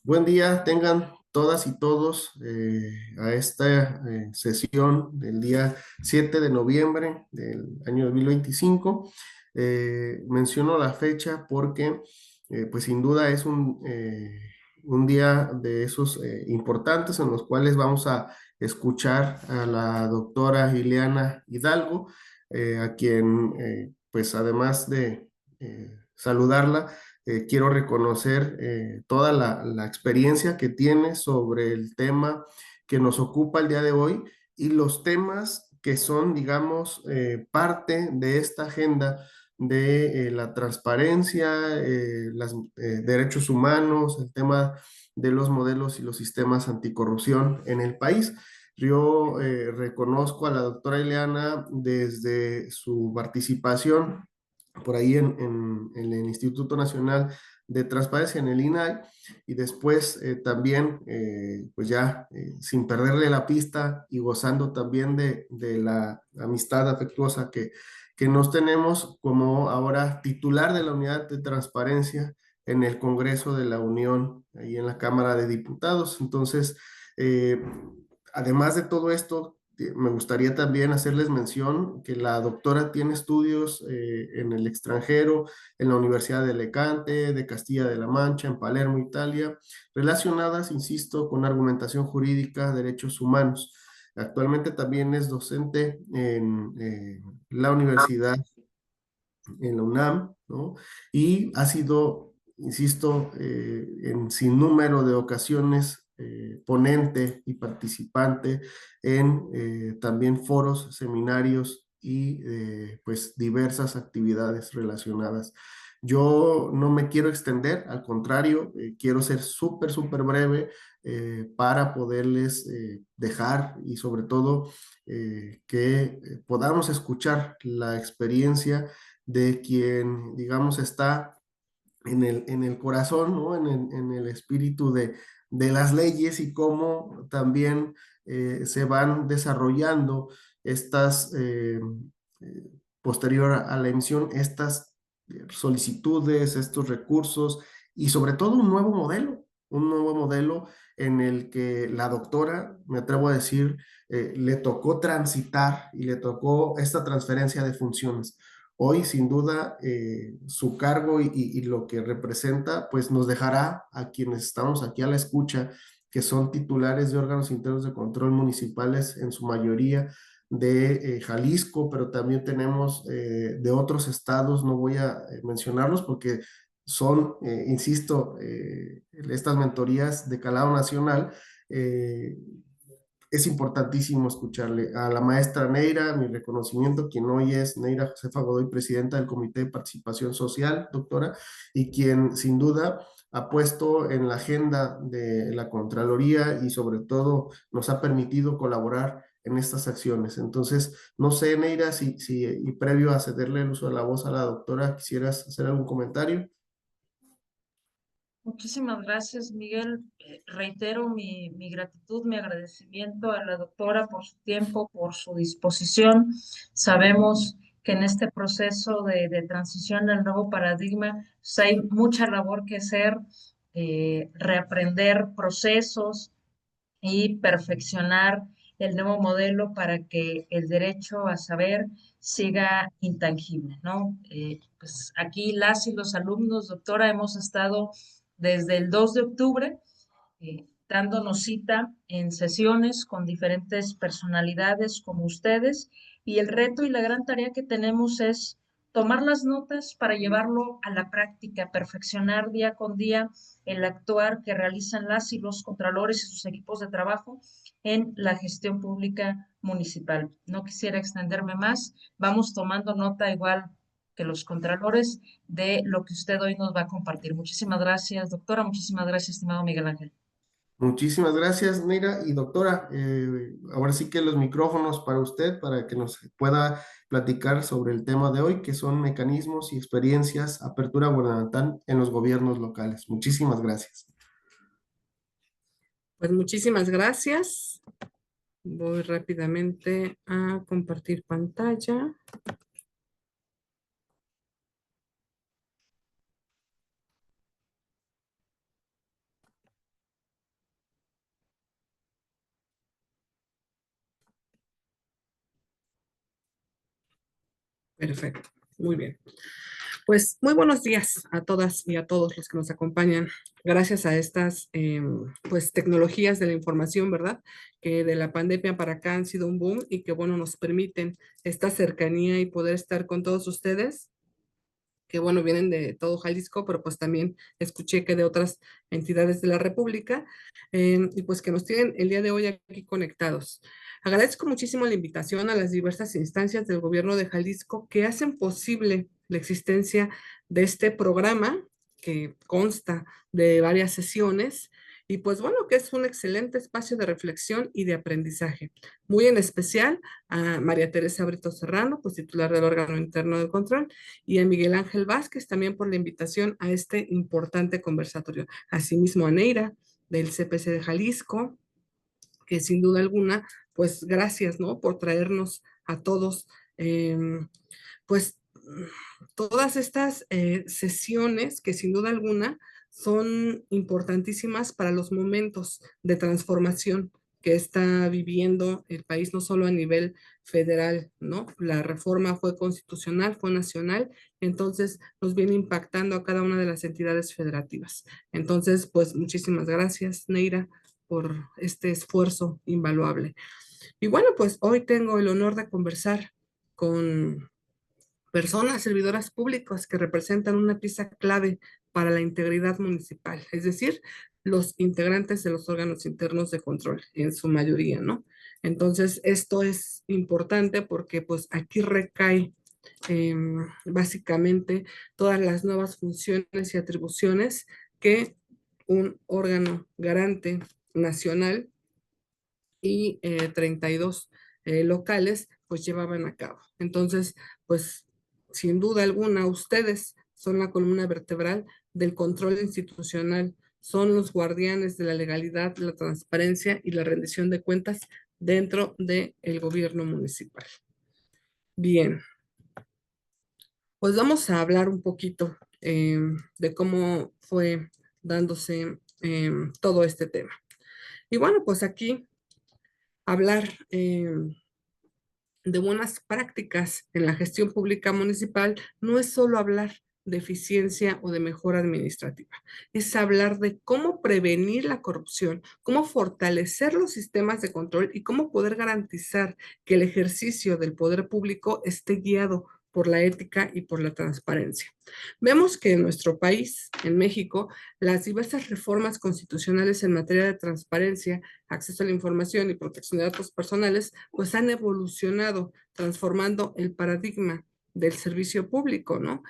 Buen día, tengan todas y todos a esta sesión del día 7 de noviembre del año 2025. Menciono la fecha porque, pues sin duda es un día de esos importantes en los cuales vamos a escuchar a la doctora Ileana Hidalgo, a quien, pues además de saludarla, quiero reconocer toda la experiencia que tiene sobre el tema que nos ocupa el día de hoy y los temas que son, digamos, parte de esta agenda de la transparencia, los derechos humanos, el tema de los modelos y los sistemas anticorrupción en el país. Yo reconozco a la doctora Ileana desde su participación por ahí en el Instituto Nacional de Transparencia, en el INAI, y después también, pues ya sin perderle la pista y gozando también de la amistad afectuosa que nos tenemos como ahora titular de la Unidad de Transparencia en el Congreso de la Unión, ahí en la Cámara de Diputados. Entonces, eh, además de todo esto, me gustaría también hacerles mención que la doctora tiene estudios en el extranjero, en la Universidad de Alicante, de Castilla de la Mancha, en Palermo, Italia, relacionadas, insisto, con argumentación jurídica, derechos humanos. Actualmente también es docente en la universidad, en la UNAM, ¿no? Y ha sido, insisto, en sin número de ocasiones ponente y participante en también foros, seminarios y pues diversas actividades relacionadas. Yo no me quiero extender, al contrario, quiero ser súper breve para poderles dejar y sobre todo que podamos escuchar la experiencia de quien, digamos, está en el corazón, ¿no? En el espíritu de las leyes y cómo también se van desarrollando estas, posterior a la emisión, estas solicitudes, estos recursos y sobre todo un nuevo modelo en el que la doctora, me atrevo a decir, le tocó transitar y le tocó esta transferencia de funciones. Hoy, sin duda, su cargo y lo que representa, pues nos dejará a quienes estamos aquí a la escucha, que son titulares de órganos internos de control municipales, en su mayoría de Jalisco, pero también tenemos de otros estados, no voy a mencionarlos porque son, insisto, estas mentorías de calado nacional. eh, es importantísimo escucharle. A la maestra Neira, mi reconocimiento, quien hoy es Neira Josefa Godoy, presidenta del Comité de Participación Social, doctora, y quien sin duda ha puesto en la agenda de la Contraloría y sobre todo nos ha permitido colaborar en estas acciones. Entonces, no sé, Neira, si y previo a cederle el uso de la voz a la doctora, quisieras hacer algún comentario. Muchísimas gracias, Miguel. Reitero mi gratitud, mi agradecimiento a la doctora por su tiempo, por su disposición. Sabemos que en este proceso de transición al nuevo paradigma pues hay mucha labor que hacer, reaprender procesos y perfeccionar el nuevo modelo para que el derecho a saber siga intangible, ¿no? Pues aquí las y los alumnos, doctora, hemos estado desde el 2 de octubre dándonos cita en sesiones con diferentes personalidades como ustedes y el reto y la gran tarea que tenemos es tomar las notas para llevarlo a la práctica, perfeccionar día con día el actuar que realizan las y los contralores y sus equipos de trabajo en la gestión pública municipal. No quisiera extenderme más, vamos tomando nota igual que los contralores de lo que usted hoy nos va a compartir. Muchísimas gracias, doctora. Muchísimas gracias, estimado Miguel Ángel. Muchísimas gracias, Neira. Y doctora, ahora sí que los micrófonos para usted, para que nos pueda platicar sobre el tema de hoy, que son mecanismos y experiencias, apertura gubernamental en los gobiernos locales. Muchísimas gracias. Pues muchísimas gracias. Voy rápidamente a compartir pantalla. Perfecto, muy bien. Pues muy buenos días a todas y a todos los que nos acompañan. Gracias a estas pues tecnologías de la información, ¿verdad? Que de la pandemia para acá han sido un boom y que bueno, nos permiten esta cercanía y poder estar con todos ustedes, que bueno, vienen de todo Jalisco, pero pues también escuché que de otras entidades de la República, y pues que nos tienen el día de hoy aquí conectados. Agradezco muchísimo la invitación a las diversas instancias del gobierno de Jalisco que hacen posible la existencia de este programa que consta de varias sesiones y pues bueno, que es un excelente espacio de reflexión y de aprendizaje. Muy en especial a María Teresa Brito Serrano, pues titular del órgano interno de control, y a Miguel Ángel Vázquez también por la invitación a este importante conversatorio. Asimismo a Neira del CPC de Jalisco, que sin duda alguna, pues gracias, ¿no? Por traernos a todos, pues todas estas sesiones que sin duda alguna son importantísimas para los momentos de transformación que está viviendo el país, no solo a nivel federal, ¿no? La reforma fue constitucional, fue nacional, entonces nos viene impactando a cada una de las entidades federativas. Entonces, pues muchísimas gracias, Neira, por este esfuerzo invaluable. Y bueno, pues hoy tengo el honor de conversar con personas servidoras públicas que representan una pieza clave para la integridad municipal, es decir, los integrantes de los órganos internos de control, en su mayoría, ¿no? Entonces, esto es importante porque pues aquí recae básicamente todas las nuevas funciones y atribuciones que un órgano garante nacional y 32 locales pues llevaban a cabo. Entonces, pues sin duda alguna, ustedes son la columna vertebral del control institucional, son los guardianes de la legalidad, la transparencia y la rendición de cuentas dentro del gobierno municipal. Bien, pues vamos a hablar un poquito de cómo fue dándose todo este tema. Y bueno, pues aquí hablar de buenas prácticas en la gestión pública municipal no es solo hablar de eficiencia o de mejora administrativa, es hablar de cómo prevenir la corrupción, cómo fortalecer los sistemas de control y cómo poder garantizar que el ejercicio del poder público esté guiado por la ética y por la transparencia. Vemos que en nuestro país, en México, las diversas reformas constitucionales en materia de transparencia, acceso a la información y protección de datos personales, pues han evolucionado, transformando el paradigma del servicio público, ¿no?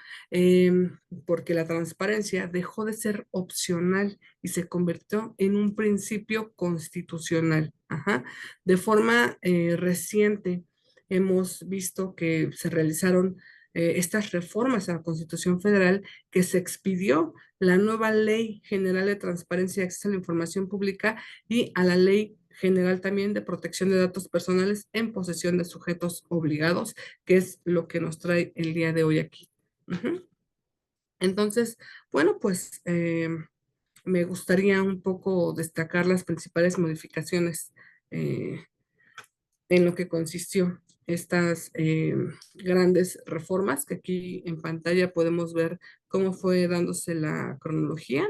Porque la transparencia dejó de ser opcional y se convirtió en un principio constitucional. Ajá. De forma reciente hemos visto que se realizaron estas reformas a la Constitución Federal, que se expidió la nueva Ley General de Transparencia y Acceso a la Información Pública y a la Ley General también de Protección de Datos Personales en posesión de sujetos obligados, que es lo que nos trae el día de hoy aquí. Entonces, bueno, pues me gustaría un poco destacar las principales modificaciones en lo que consistió estas grandes reformas, que aquí en pantalla podemos ver cómo fue dándose la cronología.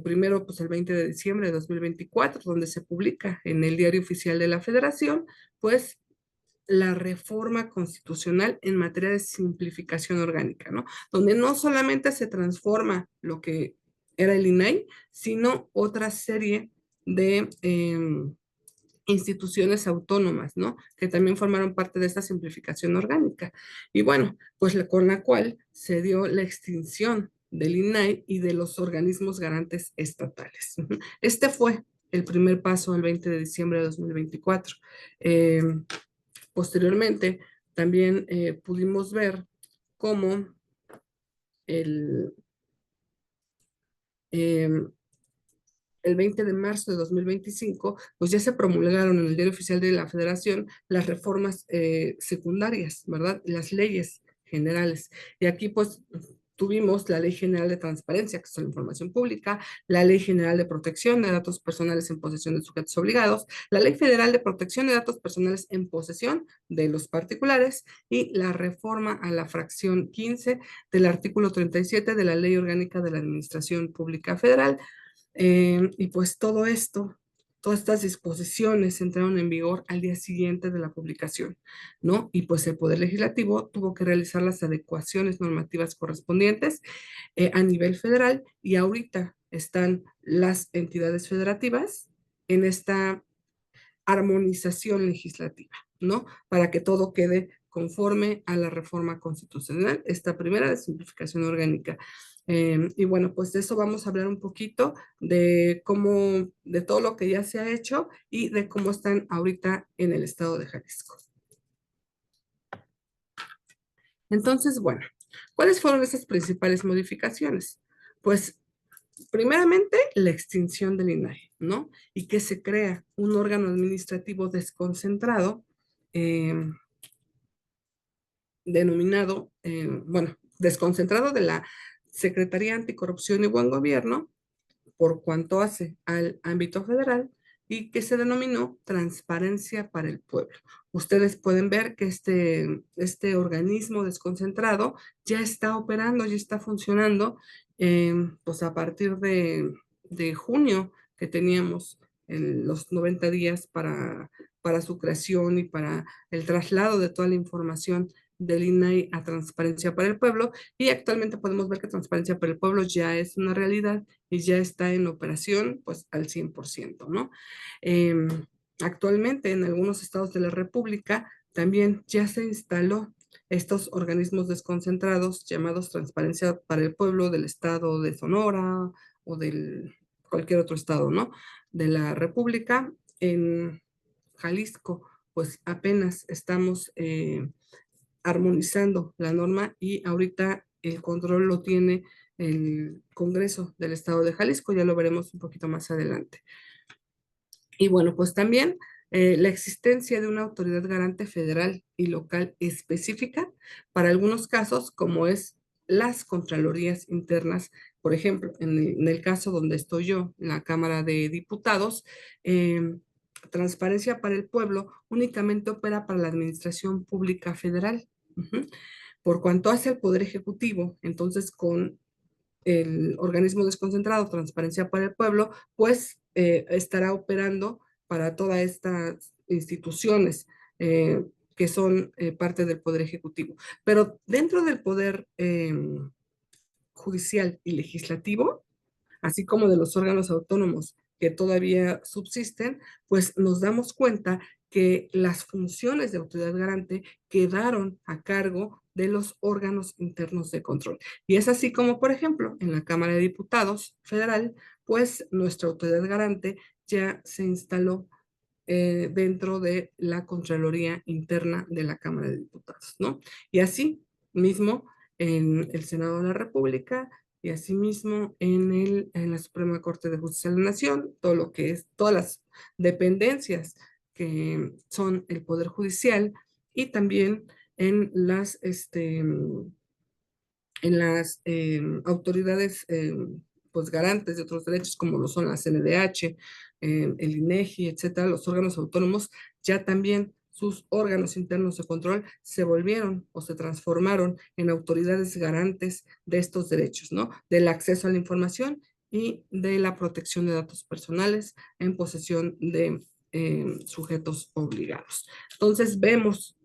Primero, pues el 20 de diciembre de 2024, donde se publica en el Diario Oficial de la Federación, pues la reforma constitucional en materia de simplificación orgánica, ¿no? Donde no solamente se transforma lo que era el INAI, sino otra serie de instituciones autónomas, ¿no? Que también formaron parte de esta simplificación orgánica. Y bueno, pues con la cual se dio la extinción del INAI y de los organismos garantes estatales. Este fue el primer paso el 20 de diciembre de 2024. Posteriormente, también pudimos ver cómo el 20 de marzo de 2025, pues ya se promulgaron en el Diario Oficial de la Federación las reformas secundarias, ¿verdad? Las leyes generales. Y aquí, pues, tuvimos la Ley General de Transparencia, Acceso a la Información Pública, la Ley General de Protección de Datos Personales en posesión de sujetos obligados, la Ley Federal de Protección de Datos Personales en posesión de los particulares y la reforma a la fracción 15 del artículo 37 de la Ley Orgánica de la Administración Pública Federal. Y pues todo esto, todas estas disposiciones entraron en vigor al día siguiente de la publicación, ¿no? Y pues el Poder Legislativo tuvo que realizar las adecuaciones normativas correspondientes a nivel federal y ahorita están las entidades federativas en esta armonización legislativa, ¿no? Para que todo quede conforme a la reforma constitucional, esta primera de simplificación orgánica. Y bueno, pues de eso vamos a hablar un poquito de cómo, de todo lo que ya se ha hecho y de cómo están ahorita en el estado de Jalisco. Entonces, bueno, ¿cuáles fueron esas principales modificaciones? Pues primeramente, la extinción del INAI, ¿no? Y que se crea un órgano administrativo desconcentrado, eh, denominado, bueno, desconcentrado de la Secretaría Anticorrupción y Buen Gobierno, por cuanto hace al ámbito federal, y que se denominó Transparencia para el Pueblo. Ustedes pueden ver que este organismo desconcentrado ya está operando, ya está funcionando, pues a partir de junio que teníamos los 90 días para su creación y para el traslado de toda la información del INAI a Transparencia para el Pueblo, y actualmente podemos ver que Transparencia para el Pueblo ya es una realidad y ya está en operación pues al 100%, ¿no? Eh, Actualmente en algunos estados de la República también ya se instaló estos organismos desconcentrados llamados Transparencia para el Pueblo del estado de Sonora o del cualquier otro estado, ¿no? De la República. En Jalisco, pues apenas estamos armonizando la norma y ahorita el control lo tiene el Congreso del Estado de Jalisco, ya lo veremos un poquito más adelante. Y bueno, pues también la existencia de una autoridad garante federal y local específica para algunos casos, como es las Contralorías Internas, por ejemplo, en el caso donde estoy yo, en la Cámara de Diputados, Transparencia para el Pueblo únicamente opera para la Administración Pública Federal. Por cuanto hace al Poder Ejecutivo, entonces con el organismo desconcentrado, Transparencia para el Pueblo, pues estará operando para todas estas instituciones que son parte del Poder Ejecutivo. Pero dentro del Poder Judicial y Legislativo, así como de los órganos autónomos que todavía subsisten, pues nos damos cuenta que las funciones de autoridad garante quedaron a cargo de los órganos internos de control. Y es así como, por ejemplo, en la Cámara de Diputados Federal, pues nuestra autoridad garante ya se instaló dentro de la Contraloría Interna de la Cámara de Diputados, ¿no? Y así mismo en el Senado de la República y asimismo en la Suprema Corte de Justicia de la Nación, todo lo que es, todas las dependencias que son el Poder Judicial y también en las autoridades pues garantes de otros derechos como lo son la CNDH, el INEGI, etcétera, los órganos autónomos, ya también sus órganos internos de control se volvieron o se transformaron en autoridades garantes de estos derechos, ¿no? Del acceso a la información y de la protección de datos personales en posesión de sujetos obligados. Entonces vemos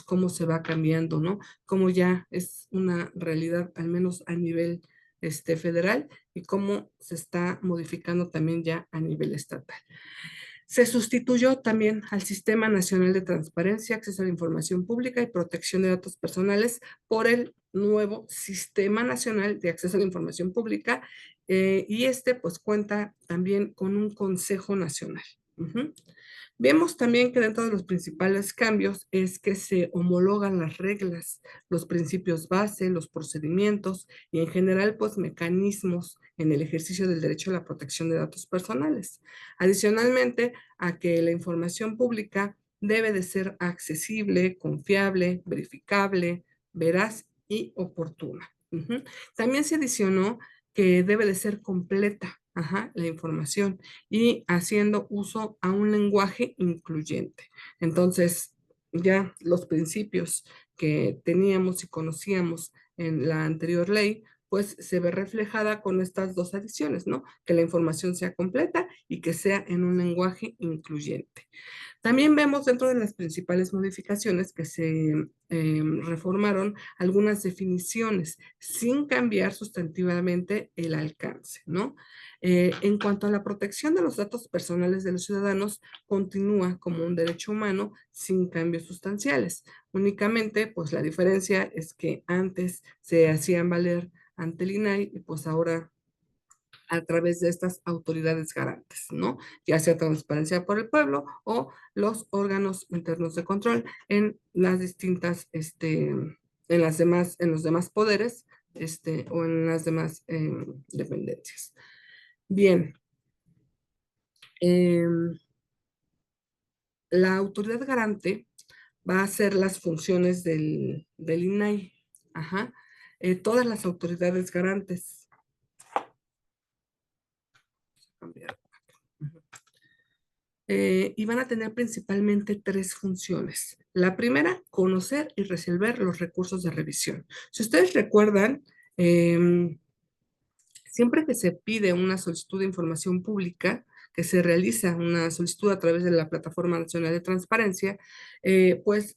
cómo se va cambiando, ¿no? Cómo ya es una realidad, al menos a nivel federal, y cómo se está modificando también ya a nivel estatal. Se sustituyó también al Sistema Nacional de Transparencia, Acceso a la Información Pública y Protección de Datos Personales por el nuevo Sistema Nacional de Acceso a la Información Pública y pues cuenta también con un Consejo Nacional. Vemos también que dentro de los principales cambios es que se homologan las reglas, los principios base, los procedimientos y en general pues mecanismos en el ejercicio del derecho a la protección de datos personales. Adicionalmente a que la información pública debe de ser accesible, confiable, verificable, veraz y oportuna, Ujú. También se adicionó que debe de ser completa, la información y haciendo uso a un lenguaje incluyente. Entonces, ya los principios que teníamos y conocíamos en la anterior ley, pues se ve reflejada con estas dos adiciones, ¿no? Que la información sea completa y que sea en un lenguaje incluyente. También vemos dentro de las principales modificaciones que se reformaron algunas definiciones sin cambiar sustantivamente el alcance, ¿no? En cuanto a la protección de los datos personales de los ciudadanos, continúa como un derecho humano sin cambios sustanciales. Únicamente, pues la diferencia es que antes se hacían valer ante el INAI y pues ahora a través de estas autoridades garantes, ¿no? Ya sea transparencia por el pueblo o los órganos internos de control en las distintas, en los demás poderes, o en las demás dependencias. Bien, em, la autoridad garante va a hacer las funciones del INAI. Ajá. Todas las autoridades garantes. Cambiar. Y van a tener principalmente tres funciones. La primera, conocer y resolver los recursos de revisión. Si ustedes recuerdan, em, siempre que se pide una solicitud de información pública, que se realiza una solicitud a través de la Plataforma Nacional de Transparencia, pues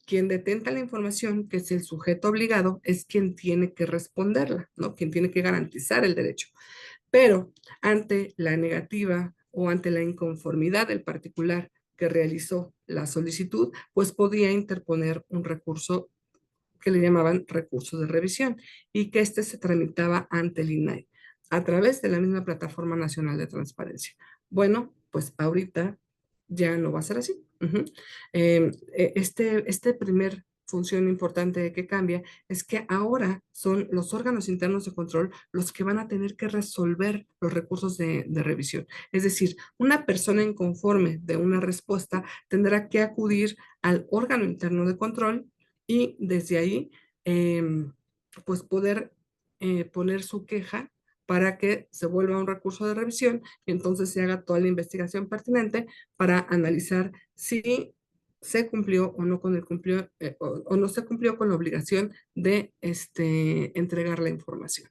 quien detenta la información, que es el sujeto obligado, es quien tiene que responderla, ¿no? Quien tiene que garantizar el derecho. Pero ante la negativa o ante la inconformidad del particular que realizó la solicitud, pues podía interponer un recurso que le llamaban recurso de revisión y que este se tramitaba ante el INAI a través de la misma Plataforma Nacional de Transparencia. Bueno, pues ahorita ya no va a ser así. Este primer función importante que cambia es que ahora son los órganos internos de control los que van a tener que resolver los recursos de revisión. Es decir, una persona inconforme de una respuesta tendrá que acudir al órgano interno de control y desde ahí, pues poder poner su queja para que se vuelva un recurso de revisión y entonces se haga toda la investigación pertinente para analizar si se cumplió o no con el cumplió o no se cumplió con la obligación de entregar la información.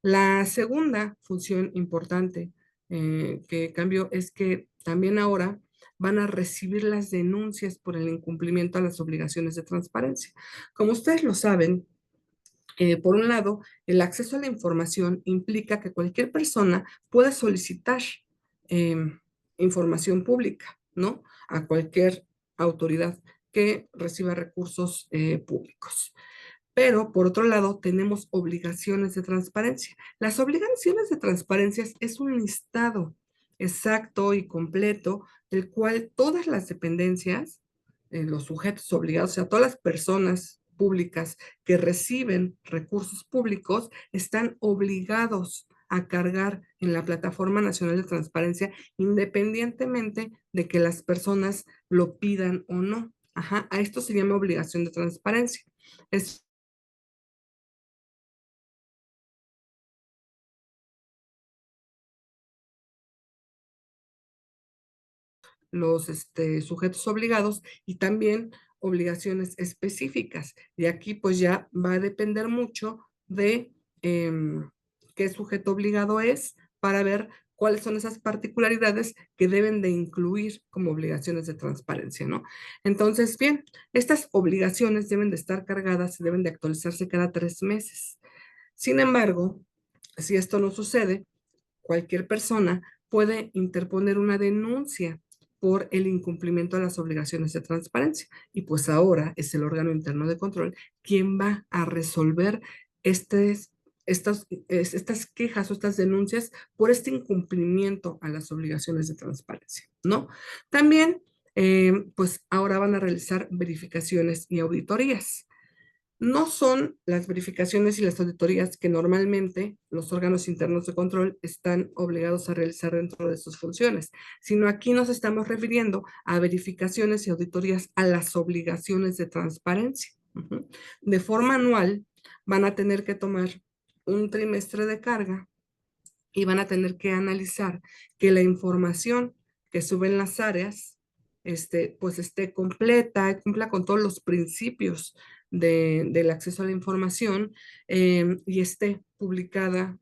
La segunda función importante que cambió es que también ahora van a recibir las denuncias por el incumplimiento a las obligaciones de transparencia. Como ustedes lo saben, por un lado, el acceso a la información implica que cualquier persona pueda solicitar eh, información pública, ¿no? A cualquier autoridad que reciba recursos públicos. Pero por otro lado, tenemos obligaciones de transparencia. Las obligaciones de transparencia es un listado exacto y completo del cual todas las dependencias, los sujetos obligados, o sea, todas las personas públicas que reciben recursos públicos están obligados a cargar en la Plataforma Nacional de Transparencia, independientemente de que las personas lo pidan o no. A esto se llama obligación de transparencia. Es los sujetos obligados y también obligaciones específicas. Y aquí pues ya va a depender mucho de qué sujeto obligado es para ver cuáles son esas particularidades que deben de incluir como obligaciones de transparencia, ¿no? Entonces, bien, estas obligaciones deben de estar cargadas y deben de actualizarse cada 3 meses. Sin embargo, si esto no sucede, cualquier persona puede interponer una denuncia por el incumplimiento de las obligaciones de transparencia. Y pues ahora es el órgano interno de control quien va a resolver estas quejas o estas denuncias por este incumplimiento a las obligaciones de transparencia, ¿no? También, pues ahora van a realizar verificaciones y auditorías. No son las verificaciones y las auditorías que normalmente los órganos internos de control están obligados a realizar dentro de sus funciones, sino aquí nos estamos refiriendo a verificaciones y auditorías a las obligaciones de transparencia. De forma anual, van a tener que tomar un trimestre de carga y van a tener que analizar que la información que suben las áreas pues esté completa, cumpla con todos los principios del acceso a la información y esté publicada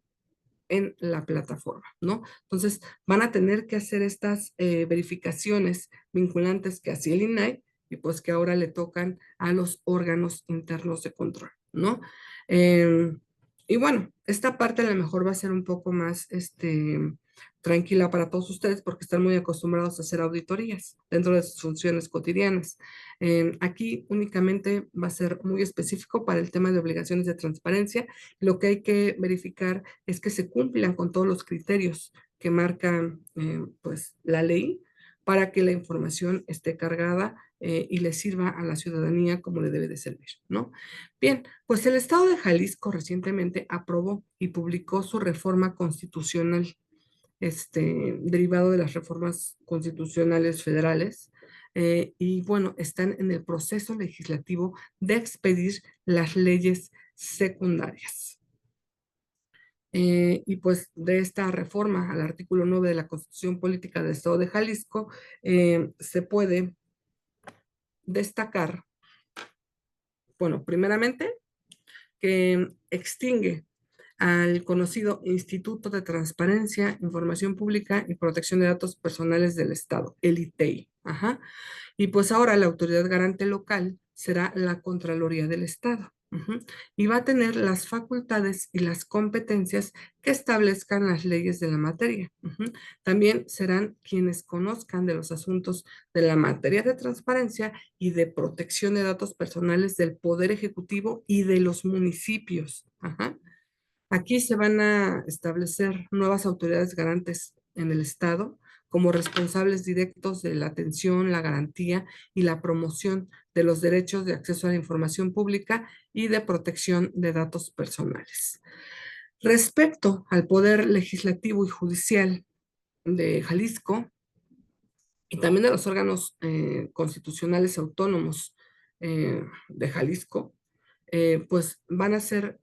en la plataforma, ¿no? Entonces, van a tener que hacer estas verificaciones vinculantes que hacía el INAI y pues que ahora le tocan a los órganos internos de control, ¿no? Eh, y bueno, esta parte a lo mejor va a ser un poco más tranquila para todos ustedes porque están muy acostumbrados a hacer auditorías dentro de sus funciones cotidianas. Aquí únicamente va a ser muy específico para el tema de obligaciones de transparencia. Lo que hay que verificar es que se cumplan con todos los criterios que marcan pues la ley para que la información esté cargada y le sirva a la ciudadanía como le debe de servir, ¿no? Bien, pues el Estado de Jalisco recientemente aprobó y publicó su reforma constitucional, derivado de las reformas constitucionales federales, y bueno, están en el proceso legislativo de expedir las leyes secundarias. Y pues de esta reforma al artículo 9 de la Constitución Política del Estado de Jalisco, se puede destacar, bueno, primeramente, que extingue al conocido Instituto de Transparencia, Información Pública y Protección de Datos Personales del Estado, el ITEI. Ajá. Y pues ahora la autoridad garante local será la Contraloría del Estado. Y va a tener las facultades y las competencias que establezcan las leyes de la materia. También serán quienes conozcan de los asuntos de la materia de transparencia y de protección de datos personales del Poder Ejecutivo y de los municipios. Aquí se van a establecer nuevas autoridades garantes en el Estado como responsables directos de la atención, la garantía y la promoción de los derechos de acceso a la información pública y de protección de datos personales. Respecto al Poder Legislativo y Judicial de Jalisco y también de los órganos constitucionales autónomos de Jalisco, pues van a ser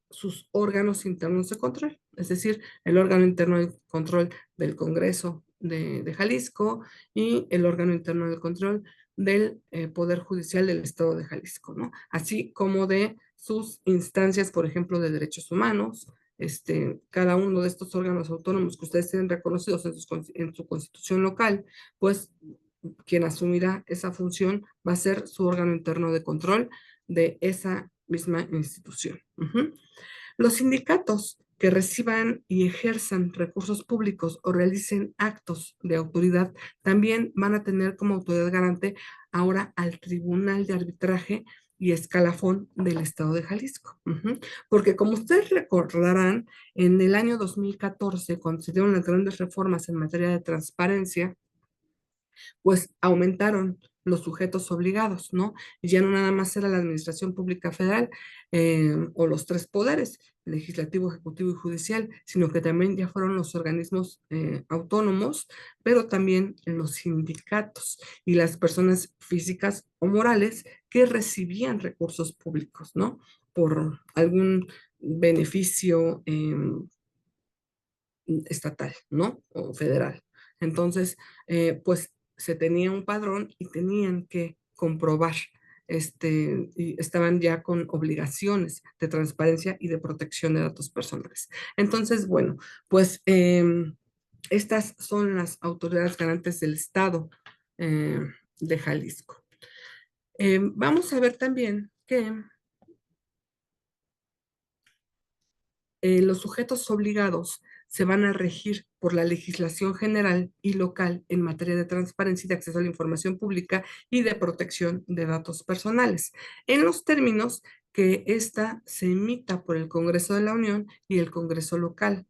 sus órganos internos de control, es decir, el órgano interno de control del Congreso de Jalisco y el órgano interno de control del Poder Judicial del Estado de Jalisco, ¿no? Así como de sus instancias, por ejemplo, de derechos humanos. Cada uno de estos órganos autónomos que ustedes tienen reconocidos en su constitución local, pues quien asumirá esa función va a ser su órgano interno de control de esa misma institución. Los sindicatos que reciban y ejerzan recursos públicos o realicen actos de autoridad también van a tener como autoridad garante ahora al Tribunal de Arbitraje y Escalafón del Estado de Jalisco. Porque como ustedes recordarán, en el año 2014, cuando se dieron las grandes reformas en materia de transparencia, pues aumentaron los sujetos obligados, ¿no? Y ya no nada más era la Administración Pública Federal o los tres poderes, legislativo, ejecutivo y judicial, sino que también ya fueron los organismos autónomos, pero también los sindicatos y las personas físicas o morales que recibían recursos públicos, ¿no? Por algún beneficio estatal, ¿no? O federal. Entonces, pues se tenía un padrón y tenían que comprobar, y estaban ya con obligaciones de transparencia y de protección de datos personales. Entonces, bueno, pues estas son las autoridades garantes del Estado de Jalisco. Vamos a ver también que los sujetos obligados se van a regir por la legislación general y local en materia de transparencia y de acceso a la información pública y de protección de datos personales, en los términos que ésta se emita por el Congreso de la Unión y el Congreso local,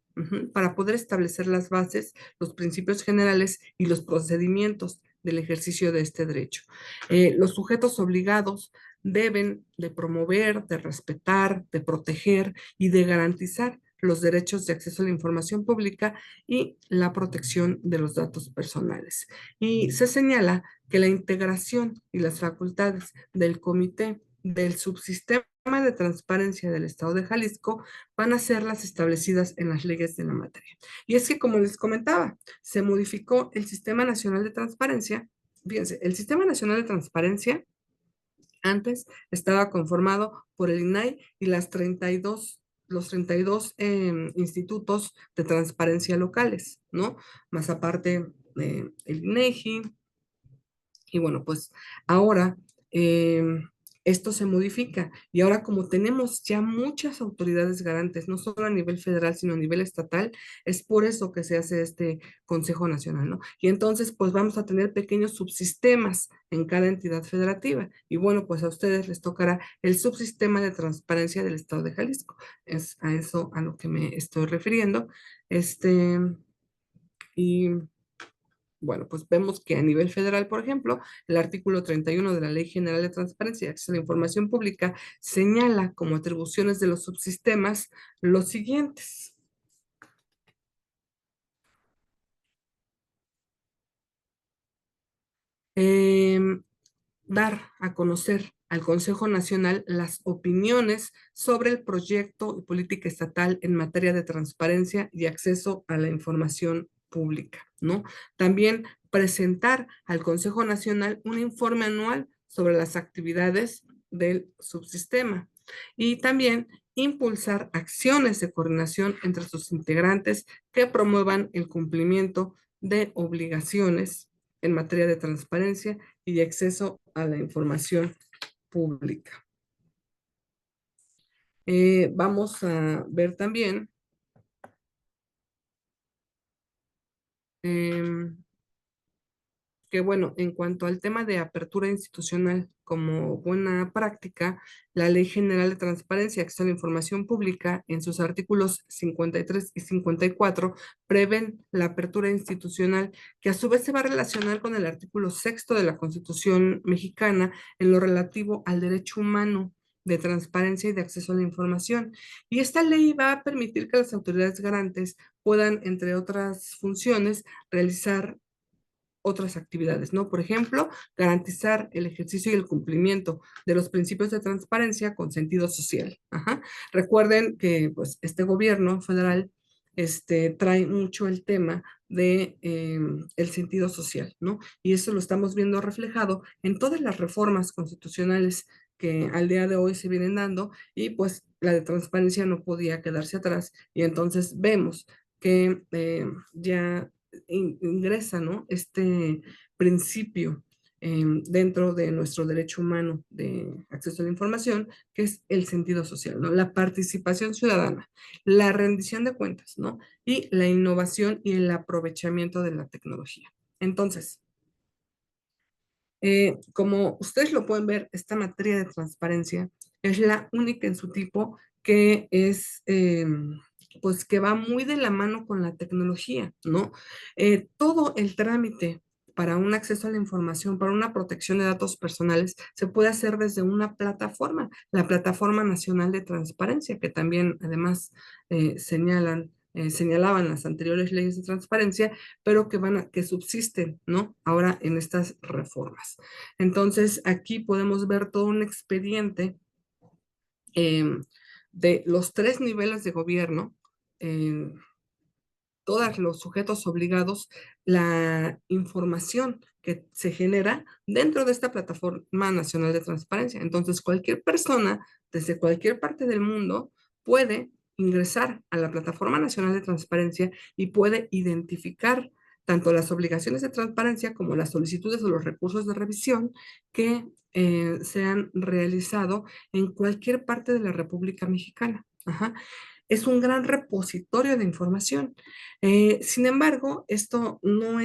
para poder establecer las bases, los principios generales y los procedimientos del ejercicio de este derecho. Los sujetos obligados deben de promover, de respetar, de proteger y de garantizar los derechos de acceso a la información pública y la protección de los datos personales. Y se señala que la integración y las facultades del Comité del subsistema de transparencia del Estado de Jalisco van a ser las establecidas en las leyes de la materia. Y es que, como les comentaba, se modificó el Sistema Nacional de Transparencia. Fíjense, el Sistema Nacional de Transparencia antes estaba conformado por el INAI y los 32 institutos de transparencia locales, ¿no? Más aparte, el INEGI. Y bueno, pues ahora esto se modifica y ahora como tenemos ya muchas autoridades garantes, no solo a nivel federal, sino a nivel estatal, es por eso que se hace este Consejo Nacional, ¿no? Y entonces pues vamos a tener pequeños subsistemas en cada entidad federativa. Y bueno, pues a ustedes les tocará el subsistema de transparencia del Estado de Jalisco. Es a eso a lo que me estoy refiriendo. Y bueno, pues vemos que a nivel federal, por ejemplo, el artículo 31 de la Ley General de Transparencia y Acceso a la Información Pública señala como atribuciones de los subsistemas los siguientes. Dar a conocer al Consejo Nacional las opiniones sobre el proyecto y política estatal en materia de transparencia y acceso a la información pública, ¿no? También presentar al Consejo Nacional un informe anual sobre las actividades del subsistema y también impulsar acciones de coordinación entre sus integrantes que promuevan el cumplimiento de obligaciones en materia de transparencia y acceso a la información pública. Vamos a ver también que, bueno, en cuanto al tema de apertura institucional como buena práctica, la Ley General de Transparencia y Acceso a la Información Pública, en sus artículos 53 y 54, prevén la apertura institucional, que a su vez se va a relacionar con el artículo sexto de la Constitución mexicana en lo relativo al derecho humano de transparencia y de acceso a la información. Y esta ley va a permitir que las autoridades garantes puedan, entre otras funciones, realizar otras actividades, ¿no? Por ejemplo, garantizar el ejercicio y el cumplimiento de los principios de transparencia con sentido social. Ajá. Recuerden que pues este gobierno federal trae mucho el tema de el sentido social, ¿no? Y eso lo estamos viendo reflejado en todas las reformas constitucionales que al día de hoy se vienen dando y pues la de transparencia no podía quedarse atrás y entonces vemos que ya ingresa, ¿no? Este principio dentro de nuestro derecho humano de acceso a la información, que es el sentido social, ¿no? La participación ciudadana, la rendición de cuentas, ¿no? Y la innovación y el aprovechamiento de la tecnología. Entonces, como ustedes lo pueden ver, esta materia de transparencia es la única en su tipo que es, pues que va muy de la mano con la tecnología, ¿no? Todo el trámite para un acceso a la información, para una protección de datos personales, se puede hacer desde una plataforma, la Plataforma Nacional de Transparencia, que también además señalaban las anteriores leyes de transparencia, pero que subsisten, ¿no? Ahora en estas reformas. Entonces, aquí podemos ver todo un expediente de los 3 niveles de gobierno, todos los sujetos obligados, la información que se genera dentro de esta Plataforma Nacional de Transparencia. Entonces, cualquier persona desde cualquier parte del mundo puede ingresar a la Plataforma Nacional de Transparencia y puede identificar tanto las obligaciones de transparencia como las solicitudes o los recursos de revisión que se han realizado en cualquier parte de la República Mexicana. Ajá. Es un gran repositorio de información. Sin embargo, esto no,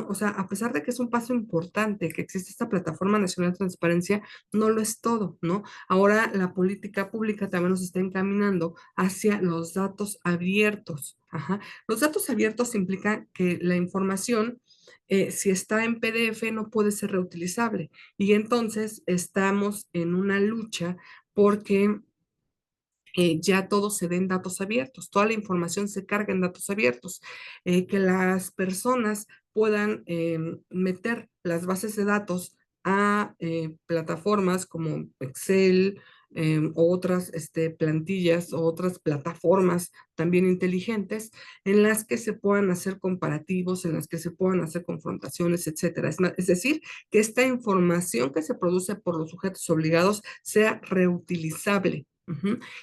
o sea, a pesar de que es un paso importante que existe esta Plataforma Nacional de Transparencia, no lo es todo, ¿no? Ahora la política pública también nos está encaminando hacia los datos abiertos. Ajá. Los datos abiertos implican que la información, si está en PDF, no puede ser reutilizable. Y entonces estamos en una lucha porque ya todo se dé en datos abiertos, toda la información se carga en datos abiertos, que las personas puedan meter las bases de datos a plataformas como Excel, o otras plantillas o otras plataformas también inteligentes en las que se puedan hacer comparativos, en las que se puedan hacer confrontaciones, etcétera. Es decir, que esta información que se produce por los sujetos obligados sea reutilizable,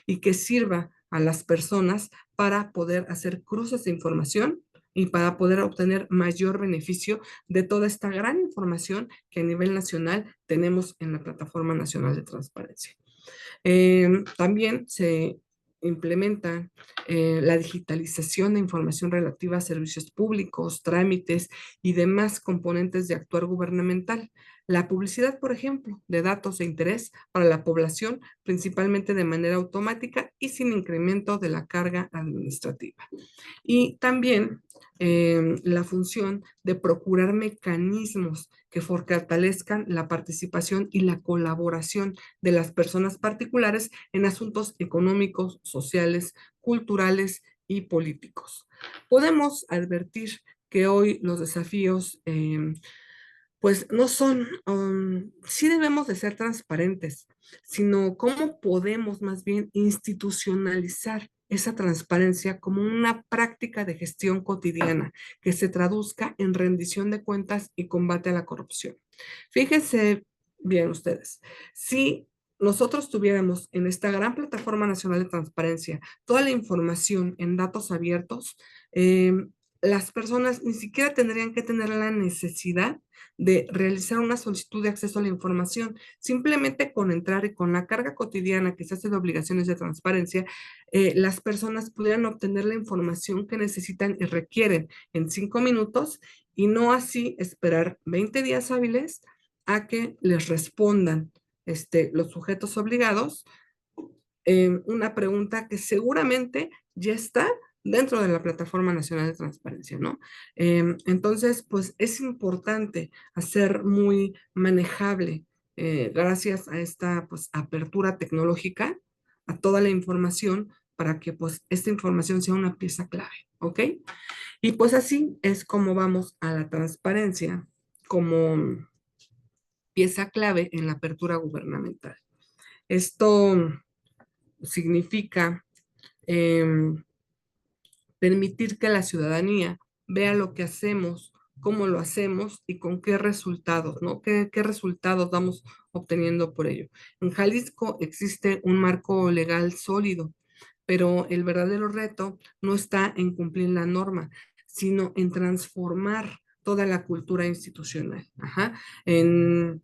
y que sirva a las personas para poder hacer cruces de información y para poder obtener mayor beneficio de toda esta gran información que a nivel nacional tenemos en la Plataforma Nacional de Transparencia. También se implementa la digitalización de información relativa a servicios públicos, trámites y demás componentes de actuar gubernamental. La publicidad, por ejemplo, de datos de interés para la población, principalmente de manera automática y sin incremento de la carga administrativa. Y también la función de procurar mecanismos que fortalezcan la participación y la colaboración de las personas particulares en asuntos económicos, sociales, culturales y políticos. Podemos advertir que hoy los desafíos pues no son, sí debemos de ser transparentes, sino cómo podemos más bien institucionalizar esa transparencia como una práctica de gestión cotidiana que se traduzca en rendición de cuentas y combate a la corrupción. Fíjense bien ustedes, si nosotros tuviéramos en esta gran plataforma nacional de transparencia toda la información en datos abiertos, las personas ni siquiera tendrían que tener la necesidad de realizar una solicitud de acceso a la información. Simplemente con entrar y con la carga cotidiana que se hace de obligaciones de transparencia, las personas pudieran obtener la información que necesitan y requieren en 5 minutos y no así esperar 20 días hábiles a que les respondan los sujetos obligados una pregunta que seguramente ya está dentro de la Plataforma Nacional de Transparencia, ¿no? Entonces, pues es importante hacer muy manejable, gracias a esta pues, apertura tecnológica, a toda la información para que pues esta información sea una pieza clave, ¿ok? Y pues así es como vamos a la transparencia como pieza clave en la apertura gubernamental. Esto significa em, permitir que la ciudadanía vea lo que hacemos, cómo lo hacemos y con qué resultados, ¿no? ¿Qué resultados vamos obteniendo por ello? En Jalisco existe un marco legal sólido, pero el verdadero reto no está en cumplir la norma, sino en transformar toda la cultura institucional. Ajá.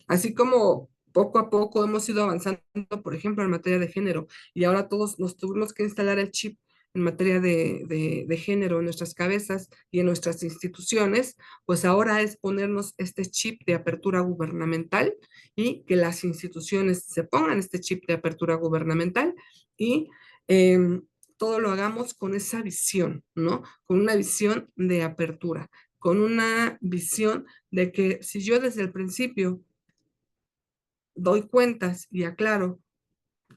Así como poco a poco hemos ido avanzando, por ejemplo, en materia de género, y ahora todos nos tuvimos que instalar el chip en materia de género en nuestras cabezas y en nuestras instituciones, pues ahora es ponernos este chip de apertura gubernamental y que las instituciones se pongan este chip de apertura gubernamental y todo lo hagamos con esa visión, ¿no? Con una visión de apertura, con una visión de que si yo desde el principio doy cuentas y aclaro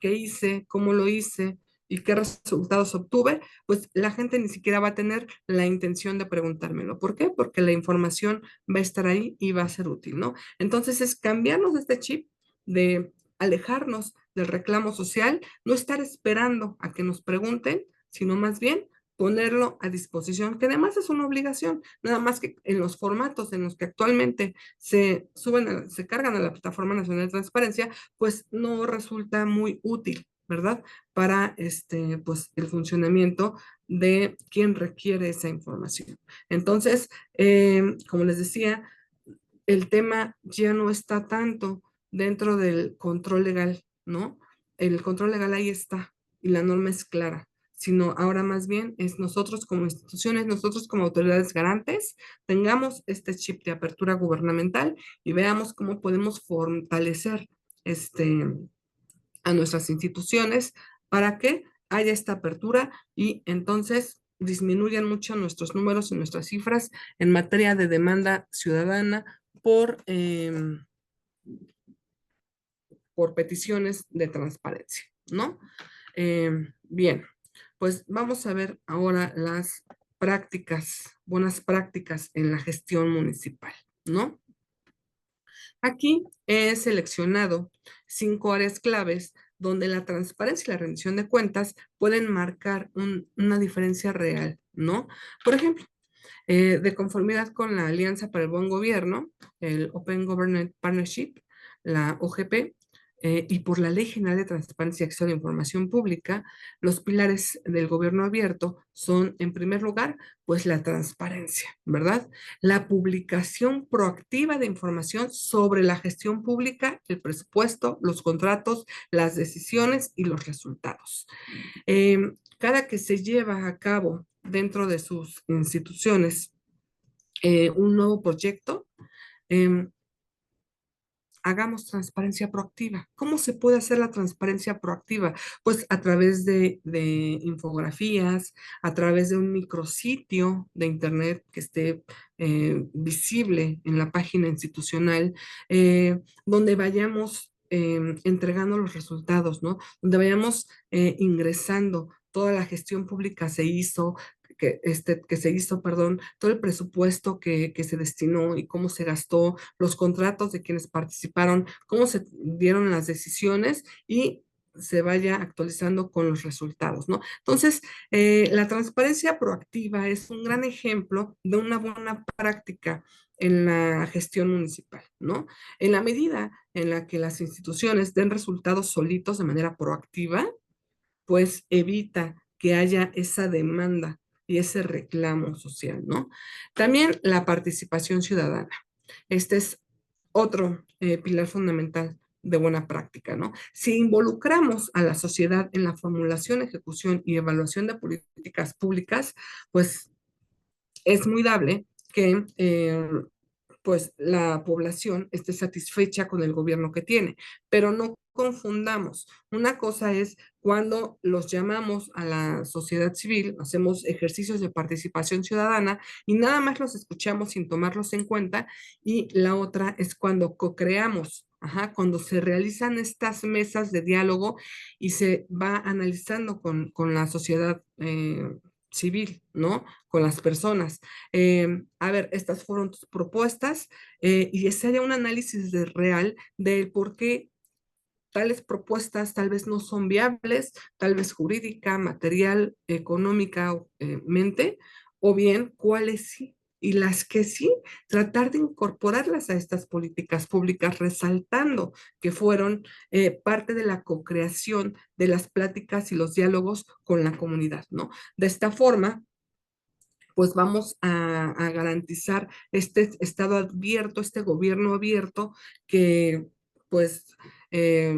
qué hice, cómo lo hice y qué resultados obtuve, pues la gente ni siquiera va a tener la intención de preguntármelo. ¿Por qué? Porque la información va a estar ahí y va a ser útil, ¿no? Entonces es cambiarnos de este chip de alejarnos del reclamo social, no estar esperando a que nos pregunten, sino más bien ponerlo a disposición, que además es una obligación, nada más que en los formatos en los que actualmente se suben, se cargan a la Plataforma Nacional de Transparencia, pues no resulta muy útil, ¿verdad? Para pues, el funcionamiento de quien requiere esa información. Entonces, como les decía, el tema ya no está tanto dentro del control legal, ¿no? El control legal ahí está y la norma es clara, sino ahora más bien es nosotros como instituciones, nosotros como autoridades garantes, tengamos este chip de apertura gubernamental y veamos cómo podemos fortalecer a nuestras instituciones para que haya esta apertura y entonces disminuyan mucho nuestros números y nuestras cifras en materia de demanda ciudadana por peticiones de transparencia, ¿no? Bien, pues vamos a ver ahora las prácticas, buenas prácticas en la gestión municipal, ¿no? Aquí he seleccionado 5 áreas claves donde la transparencia y la rendición de cuentas pueden marcar una diferencia real, ¿no? Por ejemplo, de conformidad con la Alianza para el Buen Gobierno, el Open Government Partnership, la OGP, y por la Ley General de Transparencia y Acceso a la Información Pública, los pilares del gobierno abierto son, en primer lugar, pues la transparencia, ¿verdad? La publicación proactiva de información sobre la gestión pública, el presupuesto, los contratos, las decisiones y los resultados. Cada que se lleva a cabo dentro de sus instituciones un nuevo proyecto, eh, hagamos transparencia proactiva. ¿Cómo se puede hacer la transparencia proactiva? Pues a través de infografías, a través de un micrositio de internet que esté visible en la página institucional, donde vayamos entregando los resultados, ¿no? Donde vayamos ingresando toda la gestión pública se hizo, que se hizo, perdón, todo el presupuesto que se destinó y cómo se gastó, los contratos de quienes participaron, cómo se dieron las decisiones y se vaya actualizando con los resultados, ¿no? Entonces, la transparencia proactiva es un gran ejemplo de una buena práctica en la gestión municipal, ¿no? En la medida en la que las instituciones den resultados solitos de manera proactiva, pues evita que haya esa demanda y ese reclamo social, ¿no? También la participación ciudadana. Este es otro pilar fundamental de buena práctica, ¿no? Si involucramos a la sociedad en la formulación, ejecución y evaluación de políticas públicas, pues es muy dable que pues la población esté satisfecha con el gobierno que tiene, pero no confundamos. Una cosa es cuando los llamamos a la sociedad civil, hacemos ejercicios de participación ciudadana y nada más los escuchamos sin tomarlos en cuenta, y la otra es cuando co-creamos. Ajá, cuando se realizan estas mesas de diálogo y se va analizando con la sociedad civil, ¿no? Con las personas. A ver, estas fueron tus propuestas y ese haya un análisis real del por qué tales propuestas tal vez no son viables, tal vez jurídica, material, económica, mente, o bien cuáles sí. Y las que sí, tratar de incorporarlas a estas políticas públicas, resaltando que fueron parte de la co-creación de las pláticas y los diálogos con la comunidad, ¿no? De esta forma, pues vamos a garantizar este estado abierto, este gobierno abierto que pues eh,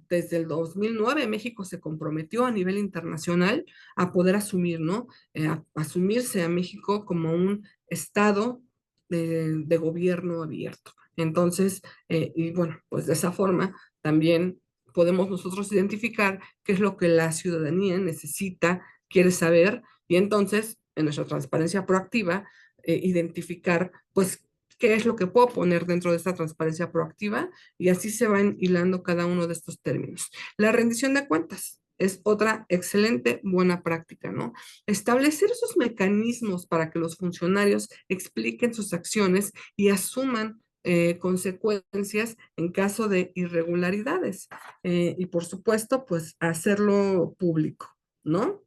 desde el 2009 México se comprometió a nivel internacional a poder asumir, ¿no? Asumirse a México como un estado de gobierno abierto. Entonces, y bueno, pues de esa forma también podemos nosotros identificar qué es lo que la ciudadanía necesita, quiere saber, y entonces en nuestra transparencia proactiva, identificar, pues, qué es lo que puedo poner dentro de esta transparencia proactiva, y así se van hilando cada uno de estos términos. La rendición de cuentas es otra excelente buena práctica, ¿no? Establecer esos mecanismos para que los funcionarios expliquen sus acciones y asuman consecuencias en caso de irregularidades. Y por supuesto, pues hacerlo público, ¿no?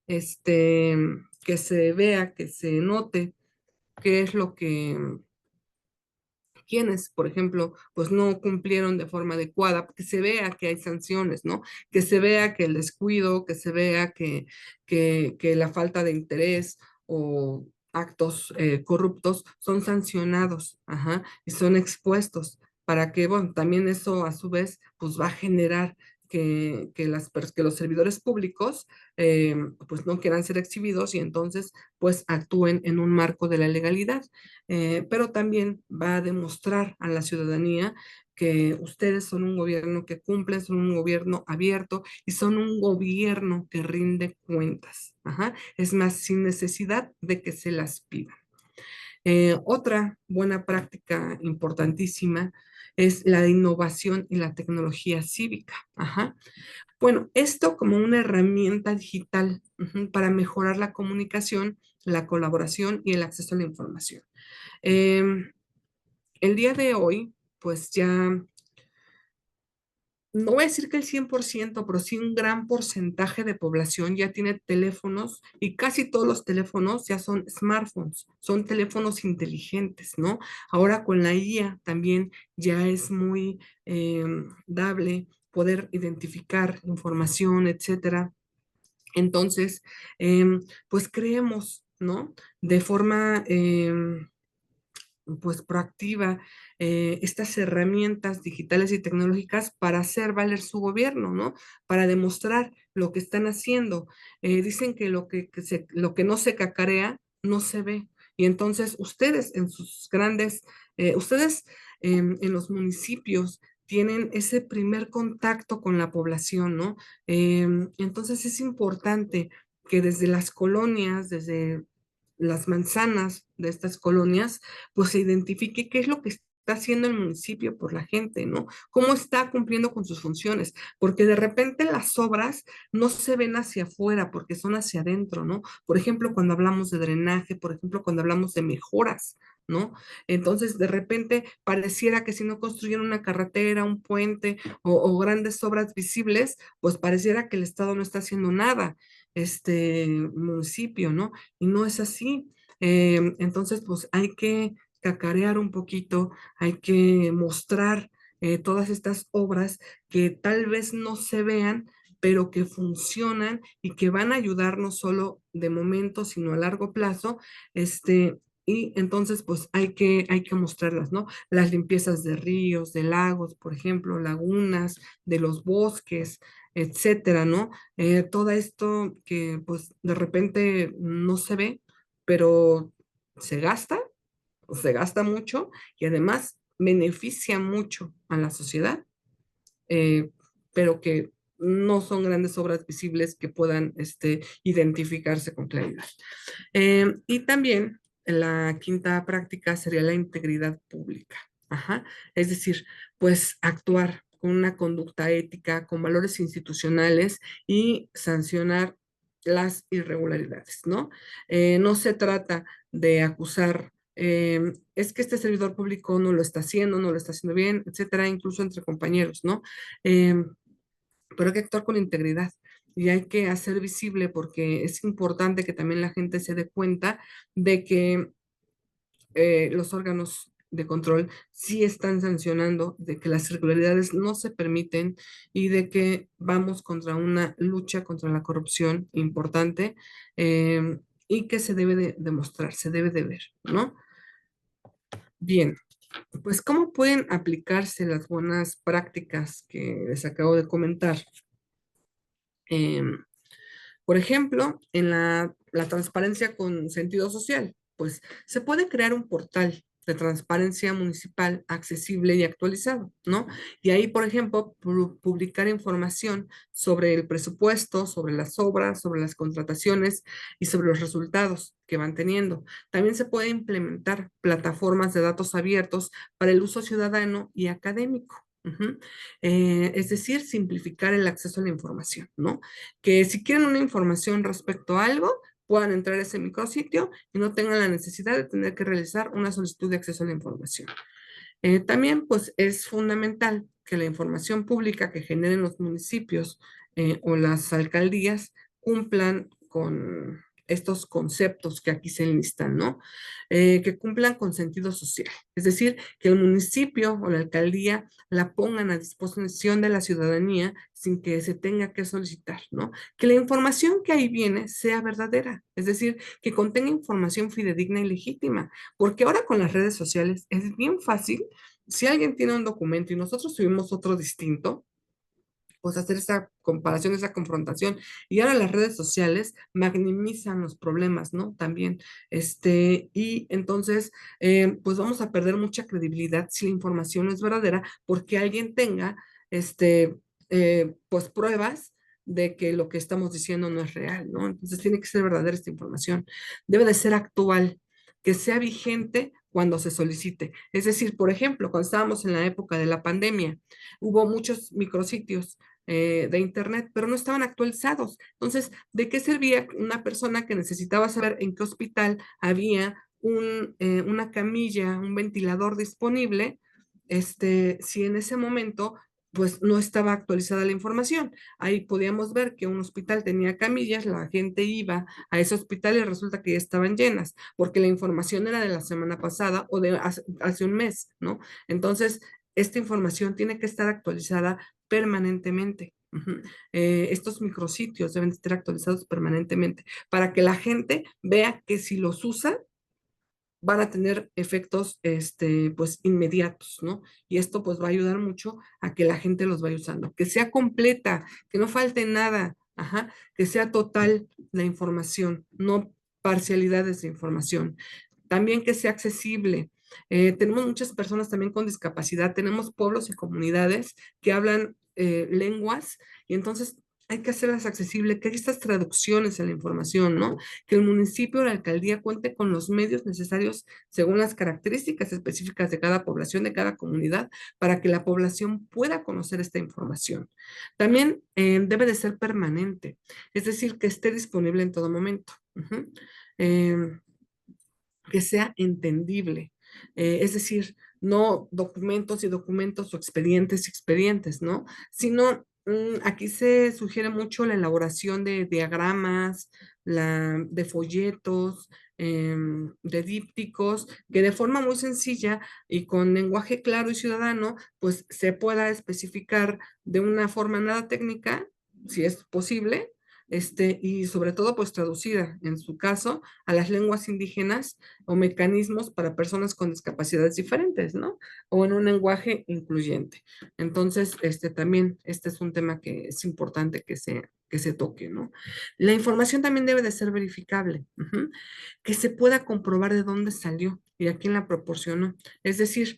Este, que se vea, que se note qué es lo que, quienes, por ejemplo, pues no cumplieron de forma adecuada, que se vea que hay sanciones, ¿no? Que se vea que el descuido, que se vea que la falta de interés o actos corruptos son sancionados, ajá, y son expuestos para que, bueno, también eso a su vez, pues va a generar que los servidores públicos pues no quieran ser exhibidos y entonces pues actúen en un marco de la legalidad. Pero también va a demostrar a la ciudadanía que ustedes son un gobierno que cumple, son un gobierno abierto y son un gobierno que rinde cuentas. Ajá. Es más, sin necesidad de que se las pida. Otra buena práctica importantísima es la innovación y la tecnología cívica. Ajá. Bueno, esto como una herramienta digital para mejorar la comunicación, la colaboración y el acceso a la información. Eh, El día de hoy, pues ya no voy a decir que el 100%, pero sí un gran porcentaje de población ya tiene teléfonos y casi todos los teléfonos ya son smartphones, son teléfonos inteligentes, ¿no? Ahora con la IA también ya es muy dable poder identificar información, etcétera. Entonces, pues creemos, ¿no? De forma pues proactiva estas herramientas digitales y tecnológicas para hacer valer su gobierno, ¿no? Para demostrar lo que están haciendo. Dicen que lo que no se cacarea no se ve. Y entonces ustedes en sus grandes, ustedes en los municipios tienen ese primer contacto con la población, ¿no? Entonces es importante que desde las colonias, desde las manzanas de estas colonias, pues se identifique qué es lo que está haciendo el municipio por la gente, ¿no? Cómo está cumpliendo con sus funciones, porque de repente las obras no se ven hacia afuera, porque son hacia adentro, ¿no? Por ejemplo, cuando hablamos de drenaje, por ejemplo, cuando hablamos de mejoras, ¿no? Entonces, de repente pareciera que si no construyen una carretera, un puente o grandes obras visibles, pues pareciera que el Estado no está haciendo nada, este municipio, ¿no? Y no es así. Entonces, pues hay que cacarear un poquito, hay que mostrar todas estas obras que tal vez no se vean, pero que funcionan y que van a ayudar no solo de momento, sino a largo plazo, y entonces, pues hay que mostrarlas, ¿no? Las limpiezas de ríos, de lagos, por ejemplo, lagunas, de los bosques, etcétera, ¿no? Todo esto que pues de repente no se ve, pero se gasta, se gasta mucho y además beneficia mucho a la sociedad, eh, pero que no son grandes obras visibles que puedan identificarse con claridad. Y también la quinta práctica sería la integridad pública. Ajá. Es decir, pues actuar con una conducta ética, con valores institucionales y sancionar las irregularidades, ¿no? No se trata de acusar, es que este servidor público no lo está haciendo, no lo está haciendo bien, etcétera, incluso entre compañeros, ¿no? Eh, pero hay que actuar con integridad y hay que hacer visible porque es importante que también la gente se dé cuenta de que los órganos de control sí están sancionando, de que las irregularidades no se permiten y de que vamos contra una lucha contra la corrupción importante y que se debe de demostrar, se debe de ver, ¿no? Bien, pues ¿cómo pueden aplicarse las buenas prácticas que les acabo de comentar? Em, por ejemplo, en la transparencia con sentido social, pues se puede crear un portal de transparencia municipal accesible y actualizado, ¿no? Y ahí, por ejemplo, publicar información sobre el presupuesto, sobre las obras, sobre las contrataciones y sobre los resultados que van teniendo. También se puede implementar plataformas de datos abiertos para el uso ciudadano y académico. Ujú. Es decir, simplificar el acceso a la información, ¿no? Que si quieren una información respecto a algo, puedan entrar a ese micrositio y no tengan la necesidad de tener que realizar una solicitud de acceso a la información. También, pues, es fundamental que la información pública que generen los municipios o las alcaldías cumplan con estos conceptos que aquí se enlistan, ¿no? Que cumplan con sentido social. Es decir, que el municipio o la alcaldía la pongan a disposición de la ciudadanía sin que se tenga que solicitar, ¿no? Que la información que ahí viene sea verdadera, es decir, que contenga información fidedigna y legítima, porque ahora con las redes sociales es bien fácil, si alguien tiene un documento y nosotros tuvimos otro distinto, pues hacer esa comparación, esa confrontación. Y ahora las redes sociales magnimizan los problemas, ¿no? También, y entonces, pues vamos a perder mucha credibilidad si la información no es verdadera, porque alguien tenga, pues pruebas de que lo que estamos diciendo no es real, ¿no? Entonces tiene que ser verdadera esta información. Debe de ser actual, que sea vigente cuando se solicite. Es decir, por ejemplo, cuando estábamos en la época de la pandemia, hubo muchos micrositios de internet, pero no estaban actualizados. Entonces, ¿de qué servía una persona que necesitaba saber en qué hospital había una camilla, un ventilador disponible, si en ese momento pues no estaba actualizada la información. Ahí podíamos ver que un hospital tenía camillas, la gente iba a ese hospital y resulta que ya estaban llenas, porque la información era de la semana pasada o de hace un mes, ¿no? Entonces, esta información tiene que estar actualizada permanentemente. Estos micrositios deben estar actualizados permanentemente para que la gente vea que si los usa, van a tener efectos, pues, inmediatos, ¿no? Y esto, pues, va a ayudar mucho a que la gente los vaya usando, que sea completa, que no falte nada, ajá, que sea total la información, no parcialidades de información. También que sea accesible. Tenemos muchas personas también con discapacidad, tenemos pueblos y comunidades que hablan lenguas y entonces hay que hacerlas accesibles, que hay estas traducciones a la información, ¿no? Que el municipio o la alcaldía cuente con los medios necesarios según las características específicas de cada población, de cada comunidad, para que la población pueda conocer esta información. También debe de ser permanente, es decir, que esté disponible en todo momento. Eh, que sea entendible. Es decir, no documentos y documentos o expedientes y expedientes, ¿no? Sino aquí se sugiere mucho la elaboración de diagramas, de folletos, de dípticos, que de forma muy sencilla y con lenguaje claro y ciudadano, pues se pueda especificar de una forma nada técnica, si es posible, y sobre todo, pues traducida, en su caso, a las lenguas indígenas o mecanismos para personas con discapacidades diferentes, ¿no? O en un lenguaje incluyente. Entonces, también, este es un tema que es importante que se toque, ¿no? La información también debe de ser verificable, que se pueda comprobar de dónde salió y a quién la proporcionó. Es decir,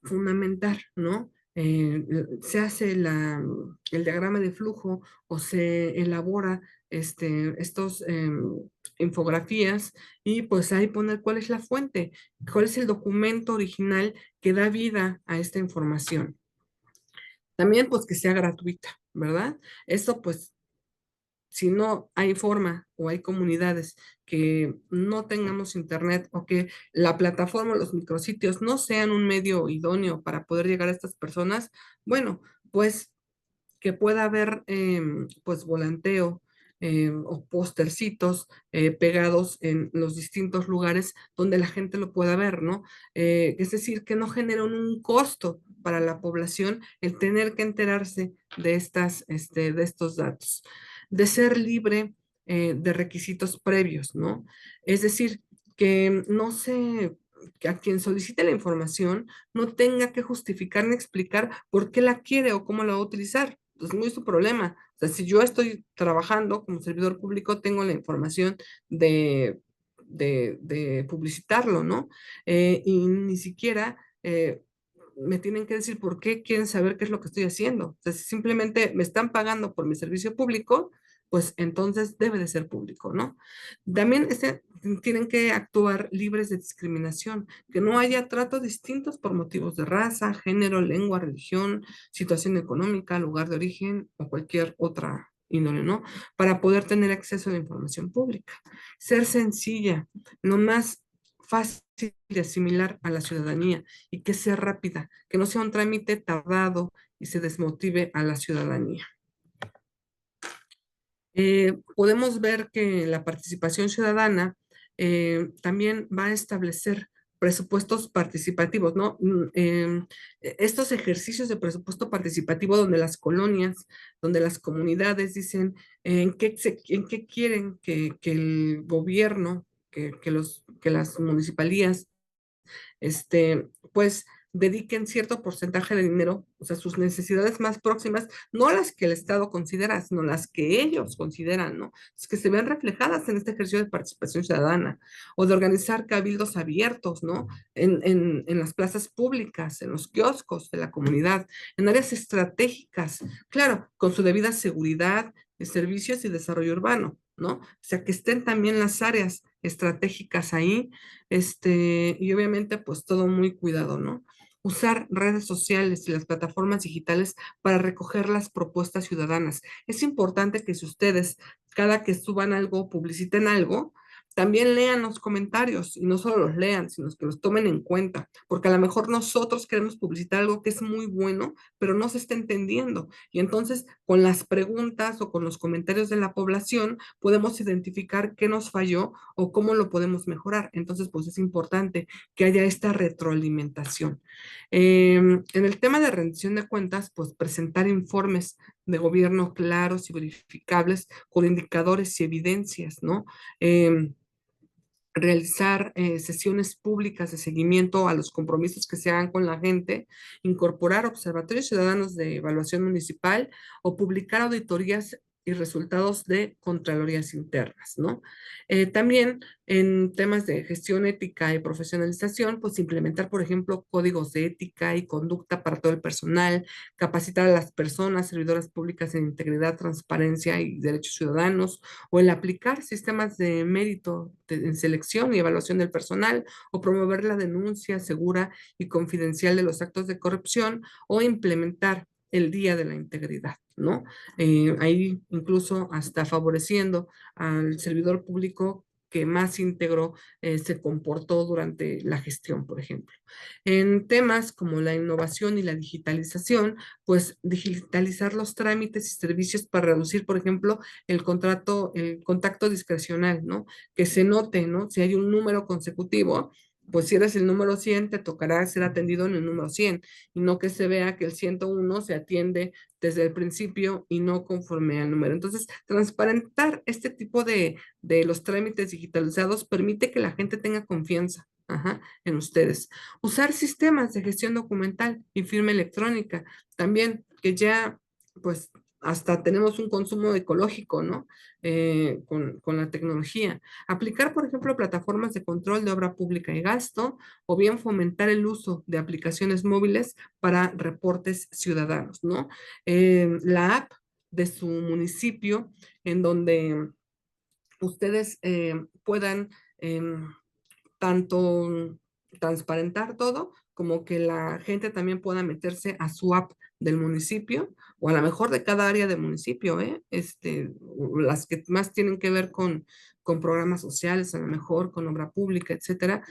fundamental, ¿no? Se hace el diagrama de flujo o se elabora estos infografías y pues ahí poner cuál es la fuente, cuál es el documento original que da vida a esta información. También pues que sea gratuita, ¿verdad? Eso pues si no hay forma o hay comunidades que no tengamos internet o que la plataforma, los micrositios no sean un medio idóneo para poder llegar a estas personas, bueno, pues que pueda haber pues volanteo o postercitos pegados en los distintos lugares donde la gente lo pueda ver, ¿no? Es decir, que no genere un costo para la población el tener que enterarse de de estos datos, de ser libre de requisitos previos, ¿no? Es decir, que no se que a quien solicite la información no tenga que justificar ni explicar por qué la quiere o cómo la va a utilizar. Es muy su problema. O sea, si yo estoy trabajando como servidor público, tengo la información de, de publicitarlo, ¿no? Y ni siquiera me tienen que decir por qué quieren saber qué es lo que estoy haciendo. O sea, si simplemente me están pagando por mi servicio público, pues entonces debe de ser público, ¿no? También tienen que actuar libres de discriminación, que no haya tratos distintos por motivos de raza, género, lengua, religión, situación económica, lugar de origen o cualquier otra índole, ¿no? Para poder tener acceso a la información pública. Ser sencilla, lo más fácil de asimilar a la ciudadanía y que sea rápida, que no sea un trámite tardado y se desmotive a la ciudadanía. Podemos ver que la participación ciudadana también va a establecer presupuestos participativos, ¿no? Estos ejercicios de presupuesto participativo donde las colonias, donde las comunidades dicen en qué quieren que el gobierno, que las municipalías pues dediquen cierto porcentaje de dinero, o sea, sus necesidades más próximas, no las que el Estado considera, sino las que ellos consideran, ¿no? Es que se vean reflejadas en este ejercicio de participación ciudadana o de organizar cabildos abiertos, ¿no? En las plazas públicas, en los kioscos de la comunidad, en áreas estratégicas, claro, con su debida seguridad, de servicios y desarrollo urbano, ¿no? O sea, que estén también las áreas estratégicas ahí, y obviamente pues todo muy cuidado, ¿no? Usar redes sociales y las plataformas digitales para recoger las propuestas ciudadanas. Es importante que si ustedes, cada que suban algo, publiciten algo, También lean los comentarios y no solo los lean, sino que los tomen en cuenta, porque a lo mejor nosotros queremos publicitar algo que es muy bueno, pero no se está entendiendo. Y entonces, con las preguntas o con los comentarios de la población, podemos identificar qué nos falló o cómo lo podemos mejorar. Entonces, pues es importante que haya esta retroalimentación. En el tema de rendición de cuentas, pues presentar informes de gobierno claros y verificables con indicadores y evidencias, ¿no? Realizar sesiones públicas de seguimiento a los compromisos que se hagan con la gente, incorporar observatorios ciudadanos de evaluación municipal o publicar auditorías y resultados de contralorías internas, ¿no? También en temas de gestión ética y profesionalización, pues implementar, por ejemplo, códigos de ética y conducta para todo el personal, capacitar a las personas, servidoras públicas en integridad, transparencia y derechos ciudadanos, o el aplicar sistemas de mérito en selección y evaluación del personal, o promover la denuncia segura y confidencial de los actos de corrupción, o implementar el Día de la Integridad, ¿no? Ahí incluso hasta favoreciendo al servidor público que más íntegro se comportó durante la gestión, por ejemplo. En temas como la innovación y la digitalización, pues digitalizar los trámites y servicios para reducir, por ejemplo, el contacto discrecional, ¿no? Que se note, ¿no? Si hay un número consecutivo, pues si eres el número 100, te tocará ser atendido en el número 100 y no que se vea que el 101 se atiende desde el principio y no conforme al número. Entonces, transparentar este tipo de los trámites digitalizados permite que la gente tenga confianza, ajá, en ustedes. Usar sistemas de gestión documental y firma electrónica, también que ya, pues, hasta tenemos un consumo ecológico, ¿no? Con la tecnología. Aplicar, por ejemplo, plataformas de control de obra pública y gasto, o bien fomentar el uso de aplicaciones móviles para reportes ciudadanos, ¿no? La app de su municipio, en donde ustedes puedan tanto transparentar todo, como que la gente también pueda meterse a su app del municipio, o a lo mejor de cada área del municipio, ¿eh? Las que más tienen que ver con programas sociales, a lo mejor con obra pública, etcétera,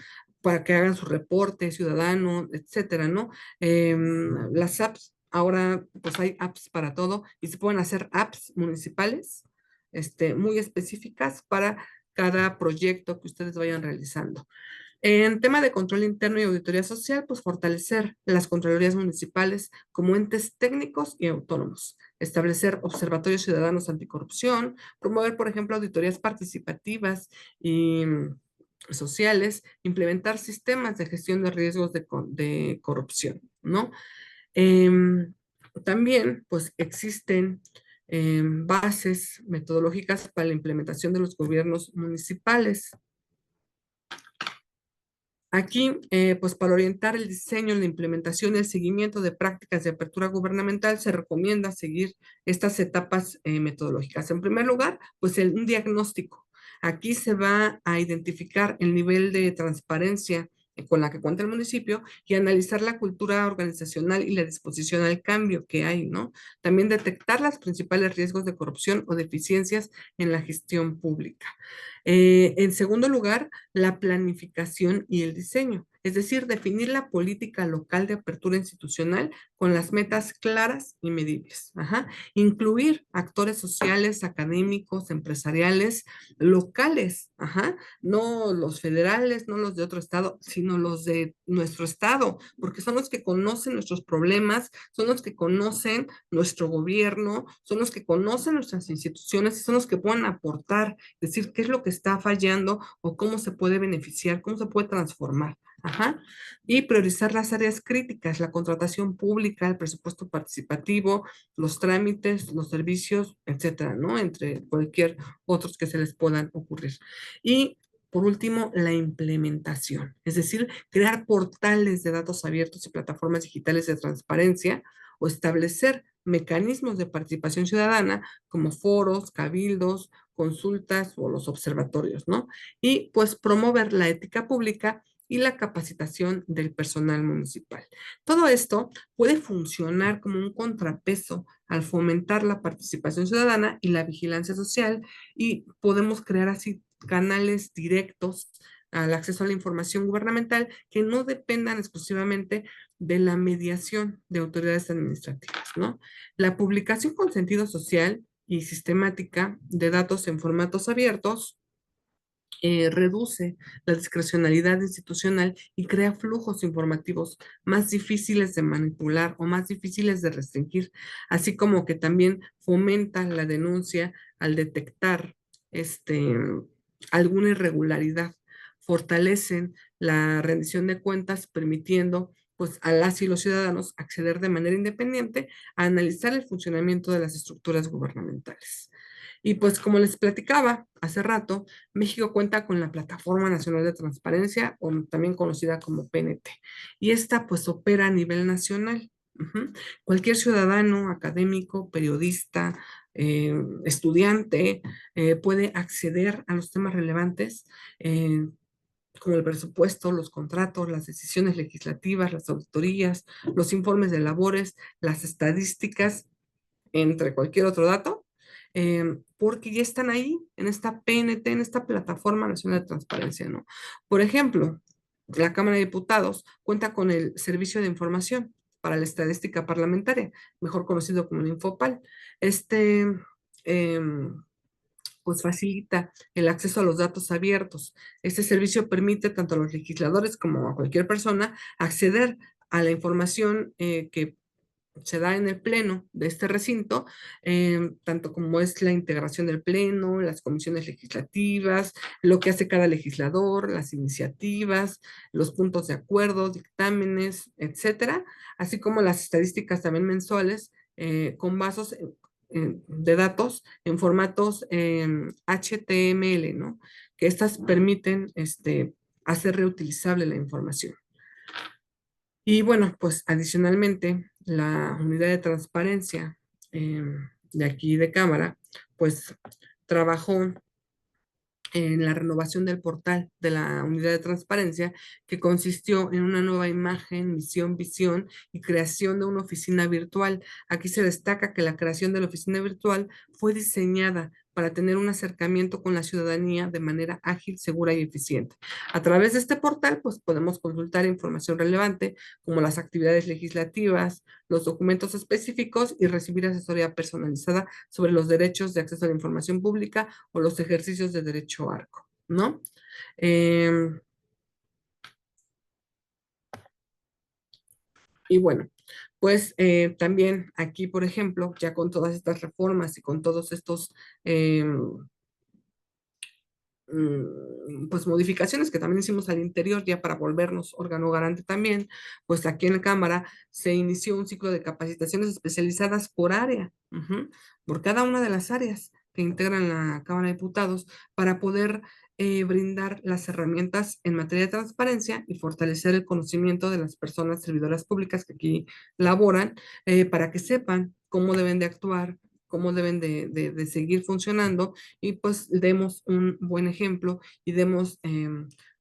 para que hagan su reporte ciudadano, etcétera, ¿no? Las apps, ahora pues hay apps para todo y se pueden hacer apps municipales, muy específicas para cada proyecto que ustedes vayan realizando. En tema de control interno y auditoría social, pues fortalecer las contralorías municipales como entes técnicos y autónomos, establecer observatorios ciudadanos anticorrupción, promover, por ejemplo, auditorías participativas y sociales, implementar sistemas de gestión de riesgos de corrupción, ¿no? Em, También, pues, existen bases metodológicas para la implementación de los gobiernos municipales. Aquí, pues para orientar el diseño, la implementación y el seguimiento de prácticas de apertura gubernamental, se recomienda seguir estas etapas metodológicas. En primer lugar, pues un diagnóstico. Aquí se va a identificar el nivel de transparencia con la que cuenta el municipio y analizar la cultura organizacional y la disposición al cambio que hay, ¿no? También detectar los principales riesgos de corrupción o deficiencias en la gestión pública. En segundo lugar, la planificación y el diseño, es decir, definir la política local de apertura institucional con las metas claras y medibles. Ajá. Incluir actores sociales, académicos, empresariales, locales, ajá. No los federales, no los de otro estado, sino los de nuestro estado, porque son los que conocen nuestros problemas, son los que conocen nuestro gobierno, son los que conocen nuestras instituciones y son los que pueden aportar, decir qué es lo que está fallando o cómo se puede beneficiar, cómo se puede transformar. Ajá. Y priorizar las áreas críticas, la contratación pública, el presupuesto participativo, los trámites, los servicios, etcétera, ¿no? Entre cualquier otros que se les puedan ocurrir. Y por último, la implementación, es decir, crear portales de datos abiertos y plataformas digitales de transparencia, o establecer mecanismos de participación ciudadana como foros, cabildos, consultas o los observatorios, ¿no? Y pues promover la ética pública y la capacitación del personal municipal. Todo esto puede funcionar como un contrapeso al fomentar la participación ciudadana y la vigilancia social, y podemos crear así canales directos al acceso a la información gubernamental que no dependan exclusivamente de la mediación de autoridades administrativas, ¿no? La publicación con sentido social y sistemática de datos en formatos abiertos reduce la discrecionalidad institucional y crea flujos informativos más difíciles de manipular o más difíciles de restringir, así como que también fomenta la denuncia al detectar este, alguna irregularidad, fortalecen la rendición de cuentas, permitiendo pues a las y los ciudadanos acceder de manera independiente a analizar el funcionamiento de las estructuras gubernamentales. Y pues como les platicaba hace rato, México cuenta con la Plataforma Nacional de Transparencia, o también conocida como PNT, y esta pues opera a nivel nacional. Cualquier ciudadano, académico, periodista, estudiante, puede acceder a los temas relevantes, como el presupuesto, los contratos, las decisiones legislativas, las auditorías, los informes de labores, las estadísticas, entre cualquier otro dato, porque ya están ahí en esta PNT, en esta Plataforma Nacional de Transparencia, ¿no? Por ejemplo, la Cámara de Diputados cuenta con el Servicio de Información para la Estadística Parlamentaria, mejor conocido como el Infopal. Este, eh, pues facilita el acceso a los datos abiertos. Este servicio permite tanto a los legisladores como a cualquier persona acceder a la información que se da en el pleno de este recinto, tanto como es la integración del pleno, las comisiones legislativas, lo que hace cada legislador, las iniciativas, los puntos de acuerdo, dictámenes, etcétera, así como las estadísticas también mensuales con bases de datos en formatos HTML, ¿no? Que estas permiten hacer reutilizable la información. Y bueno, pues adicionalmente, la unidad de transparencia de aquí de Cámara, pues trabajó en la renovación del portal de la unidad de transparencia, que consistió en una nueva imagen, misión, visión y creación de una oficina virtual. Aquí se destaca que la creación de la oficina virtual fue diseñada para tener un acercamiento con la ciudadanía de manera ágil, segura y eficiente. A través de este portal, pues podemos consultar información relevante como las actividades legislativas, los documentos específicos y recibir asesoría personalizada sobre los derechos de acceso a la información pública o los ejercicios de derecho arco, ¿no? Y bueno, pues también aquí, por ejemplo, ya con todas estas reformas y con todos estos pues modificaciones que también hicimos al interior ya para volvernos órgano garante también, pues aquí en la Cámara se inició un ciclo de capacitaciones especializadas por área, por cada una de las áreas que integran la Cámara de Diputados para poder brindar las herramientas en materia de transparencia y fortalecer el conocimiento de las personas servidoras públicas que aquí laboran para que sepan cómo deben de actuar, cómo deben de seguir funcionando y pues demos un buen ejemplo y demos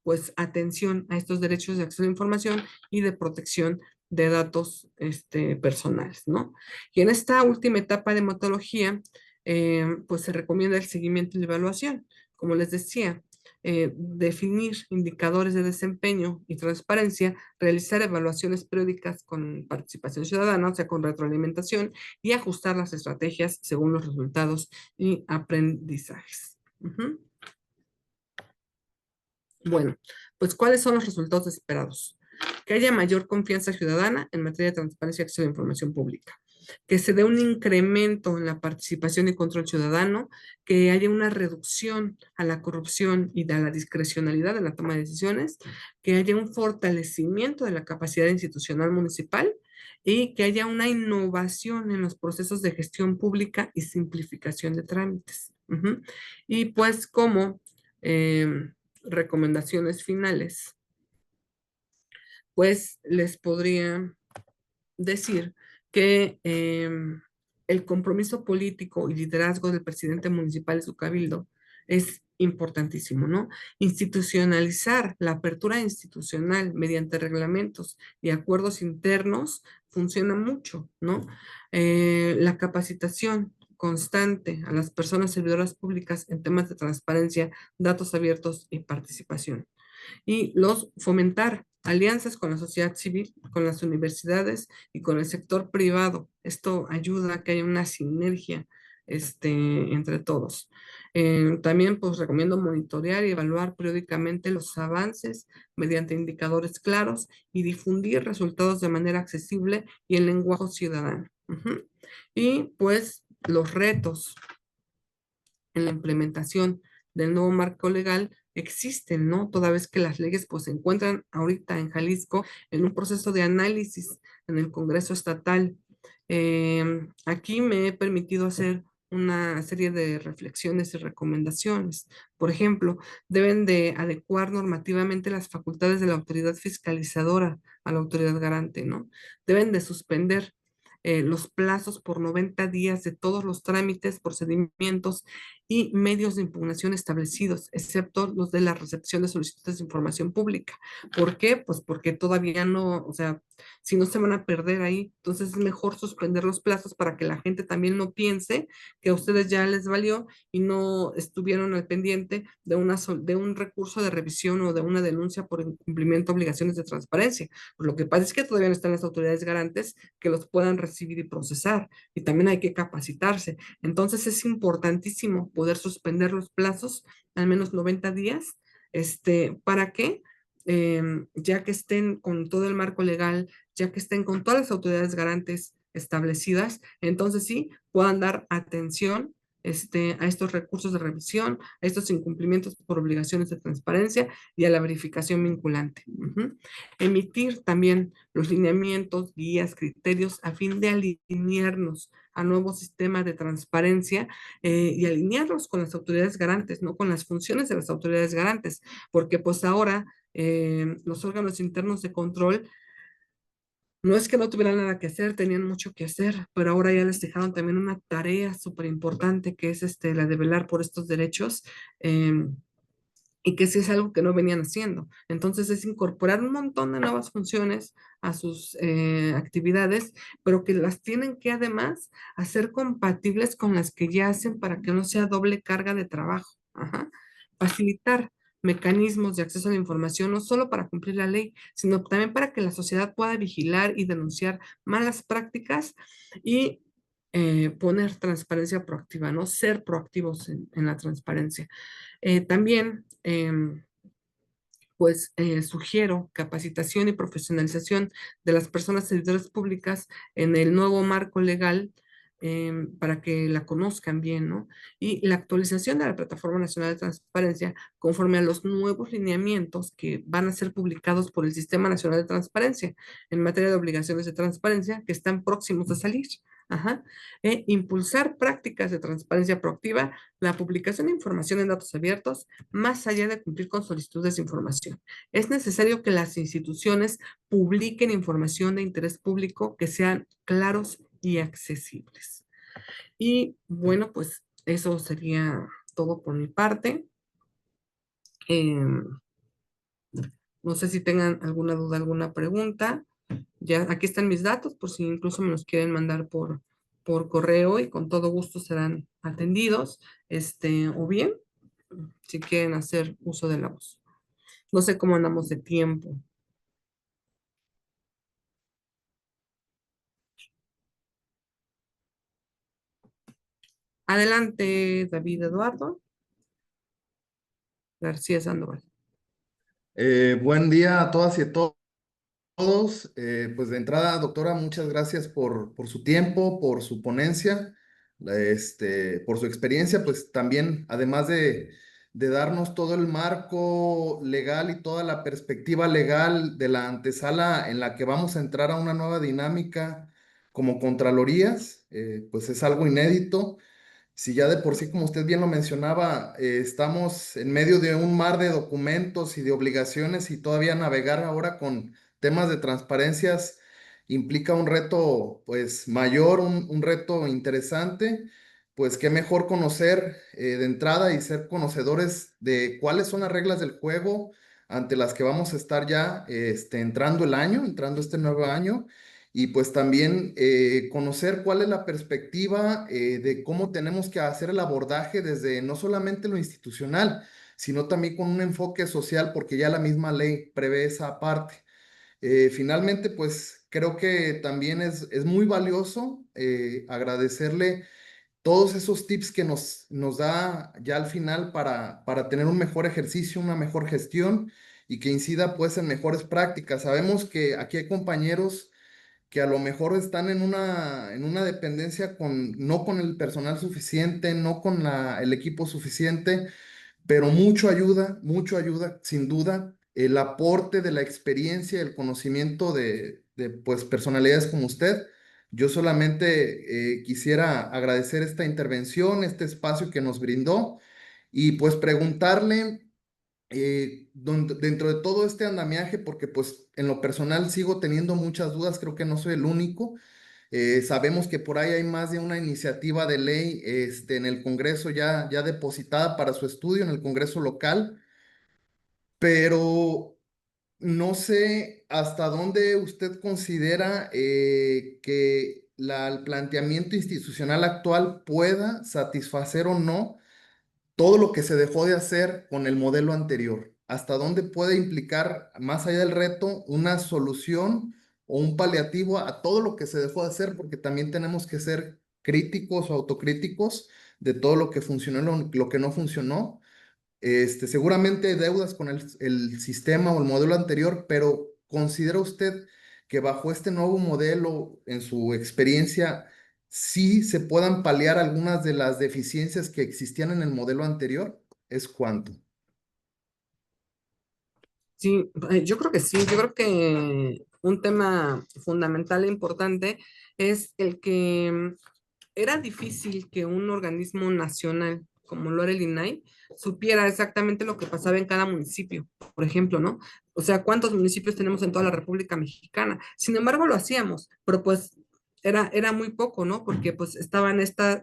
pues atención a estos derechos de acceso a la información y de protección de datos personales, ¿no? Y en esta última etapa de metodología, pues se recomienda el seguimiento y la evaluación. Como les decía, definir indicadores de desempeño y transparencia, realizar evaluaciones periódicas con participación ciudadana, o sea, con retroalimentación, y ajustar las estrategias según los resultados y aprendizajes. Bueno, pues ¿cuáles son los resultados esperados? Que haya mayor confianza ciudadana en materia de transparencia y acceso a la información pública, que se dé un incremento en la participación y control ciudadano, que haya una reducción a la corrupción y de la discrecionalidad en la toma de decisiones, que haya un fortalecimiento de la capacidad institucional municipal y que haya una innovación en los procesos de gestión pública y simplificación de trámites. Y pues como recomendaciones finales, pues les podría decir que el compromiso político y liderazgo del presidente municipal y su cabildo es importantísimo, ¿no? Institucionalizar la apertura institucional mediante reglamentos y acuerdos internos funciona mucho, ¿no? La capacitación constante a las personas servidoras públicas en temas de transparencia, datos abiertos y participación. Y fomentar alianzas con la sociedad civil, con las universidades y con el sector privado. Esto ayuda a que haya una sinergia entre todos. También pues recomiendo monitorear y evaluar periódicamente los avances mediante indicadores claros y difundir resultados de manera accesible y en lenguaje ciudadano. Y pues los retos en la implementación del nuevo marco legal existen, ¿no? Toda vez que las leyes pues se encuentran ahorita en Jalisco en un proceso de análisis en el Congreso Estatal. Aquí me he permitido hacer una serie de reflexiones y recomendaciones. Por ejemplo, deben de adecuar normativamente las facultades de la autoridad fiscalizadora a la autoridad garante, ¿no? Deben de suspender los plazos por 90 días de todos los trámites, procedimientos y medios de impugnación establecidos, excepto los de la recepción de solicitudes de información pública. ¿Por qué? Pues porque todavía no, o sea, si no se van a perder ahí, entonces es mejor suspender los plazos para que la gente también no piense que a ustedes ya les valió y no estuvieron al pendiente de, de un recurso de revisión o de una denuncia por incumplimiento de obligaciones de transparencia. Pues lo que pasa es que todavía no están las autoridades garantes que los puedan recibir y procesar, y también hay que capacitarse. Entonces es importantísimo poder suspender los plazos, al menos 90 días, ¿para qué? Ya que estén con todo el marco legal, ya que estén con todas las autoridades garantes establecidas, entonces sí puedan dar atención a estos recursos de revisión, a estos incumplimientos por obligaciones de transparencia y a la verificación vinculante. Emitir también los lineamientos, guías, criterios a fin de alinearnos a nuevos sistemas de transparencia y alinearlos con las autoridades garantes, no con las funciones de las autoridades garantes, porque pues ahora los órganos internos de control no es que no tuvieran nada que hacer, tenían mucho que hacer, pero ahora ya les dejaron también una tarea súper importante que es la de velar por estos derechos. Y que sí es algo que no venían haciendo. Entonces es incorporar un montón de nuevas funciones a sus actividades, pero que las tienen que además hacer compatibles con las que ya hacen para que no sea doble carga de trabajo. Ajá. Facilitar mecanismos de acceso a la información, no solo para cumplir la ley, sino también para que la sociedad pueda vigilar y denunciar malas prácticas y poner transparencia proactiva, ¿no? Ser proactivos en la transparencia. También, pues, sugiero capacitación y profesionalización de las personas servidoras públicas en el nuevo marco legal para que la conozcan bien, ¿no? Y la actualización de la Plataforma Nacional de Transparencia conforme a los nuevos lineamientos que van a ser publicados por el Sistema Nacional de Transparencia en materia de obligaciones de transparencia que están próximos a salir. Ajá. Impulsar prácticas de transparencia proactiva, la publicación de información en datos abiertos, más allá de cumplir con solicitudes de información. Es necesario que las instituciones publiquen información de interés público que sean claros y accesibles. Y bueno, pues eso sería todo por mi parte. No sé si tengan alguna duda, alguna pregunta. Ya aquí están mis datos, por si incluso me los quieren mandar por correo y con todo gusto serán atendidos. O bien, si quieren hacer uso de la voz. No sé cómo andamos de tiempo. Adelante, David Eduardo García Sandoval. Buen día a todas y a todos. Pues de entrada, doctora, muchas gracias por su tiempo, por su ponencia, por su experiencia, pues también, además de darnos todo el marco legal y toda la perspectiva legal de la antesala en la que vamos a entrar a una nueva dinámica como Contralorías, pues es algo inédito. Si ya de por sí, como usted bien lo mencionaba, estamos en medio de un mar de documentos y de obligaciones y todavía navegar ahora con temas de transparencias implica un reto pues mayor, un reto interesante, pues qué mejor conocer de entrada y ser conocedores de cuáles son las reglas del juego ante las que vamos a estar ya entrando el año, entrando este nuevo año y pues también conocer cuál es la perspectiva de cómo tenemos que hacer el abordaje desde no solamente lo institucional, sino también con un enfoque social, porque ya la misma ley prevé esa parte. Finalmente, pues creo que también es muy valioso agradecerle todos esos tips que nos da ya al final para tener un mejor ejercicio, una mejor gestión y que incida pues en mejores prácticas. Sabemos que aquí hay compañeros que a lo mejor están en una dependencia no con el personal suficiente, no con el equipo suficiente, pero mucho ayuda, sin duda, el aporte de la experiencia, el conocimiento de pues, personalidades como usted. Yo solamente quisiera agradecer esta intervención, este espacio que nos brindó y pues preguntarle dentro de todo este andamiaje, porque pues en lo personal sigo teniendo muchas dudas, creo que no soy el único. Sabemos que por ahí hay más de una iniciativa de ley en el Congreso ya depositada para su estudio en el Congreso local, pero no sé hasta dónde usted considera que el planteamiento institucional actual pueda satisfacer o no todo lo que se dejó de hacer con el modelo anterior. ¿Hasta dónde puede implicar, más allá del reto, una solución o un paliativo a todo lo que se dejó de hacer? Porque también tenemos que ser críticos o autocríticos de todo lo que funcionó y lo que no funcionó. Seguramente deudas con el sistema o el modelo anterior, pero ¿considera usted que bajo este nuevo modelo, en su experiencia, sí se puedan paliar algunas de las deficiencias que existían en el modelo anterior? ¿Es cuánto? Sí, yo creo que sí, yo creo que un tema fundamental e importante es el que era difícil que un organismo nacional como lo era el INAI supiera exactamente lo que pasaba en cada municipio, por ejemplo, ¿no? O sea, ¿cuántos municipios tenemos en toda la República Mexicana? Sin embargo, lo hacíamos, pero pues era muy poco, ¿no? Porque pues estaban estas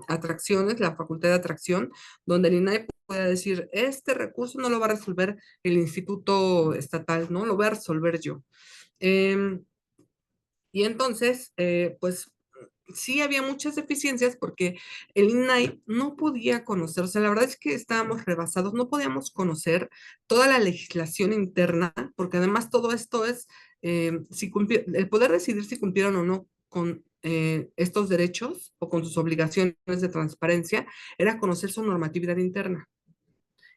atracciones, la facultad de atracción, donde el INAI puede decir, este recurso no lo va a resolver el instituto estatal, ¿no? Lo voy a resolver yo. Em, y entonces, pues sí había muchas deficiencias porque el INAI no podía conocer, o sea, la verdad es que estábamos rebasados, no podíamos conocer toda la legislación interna, porque además todo esto es el poder decidir si cumplieron o no con estos derechos o con sus obligaciones de transparencia, era conocer su normatividad interna.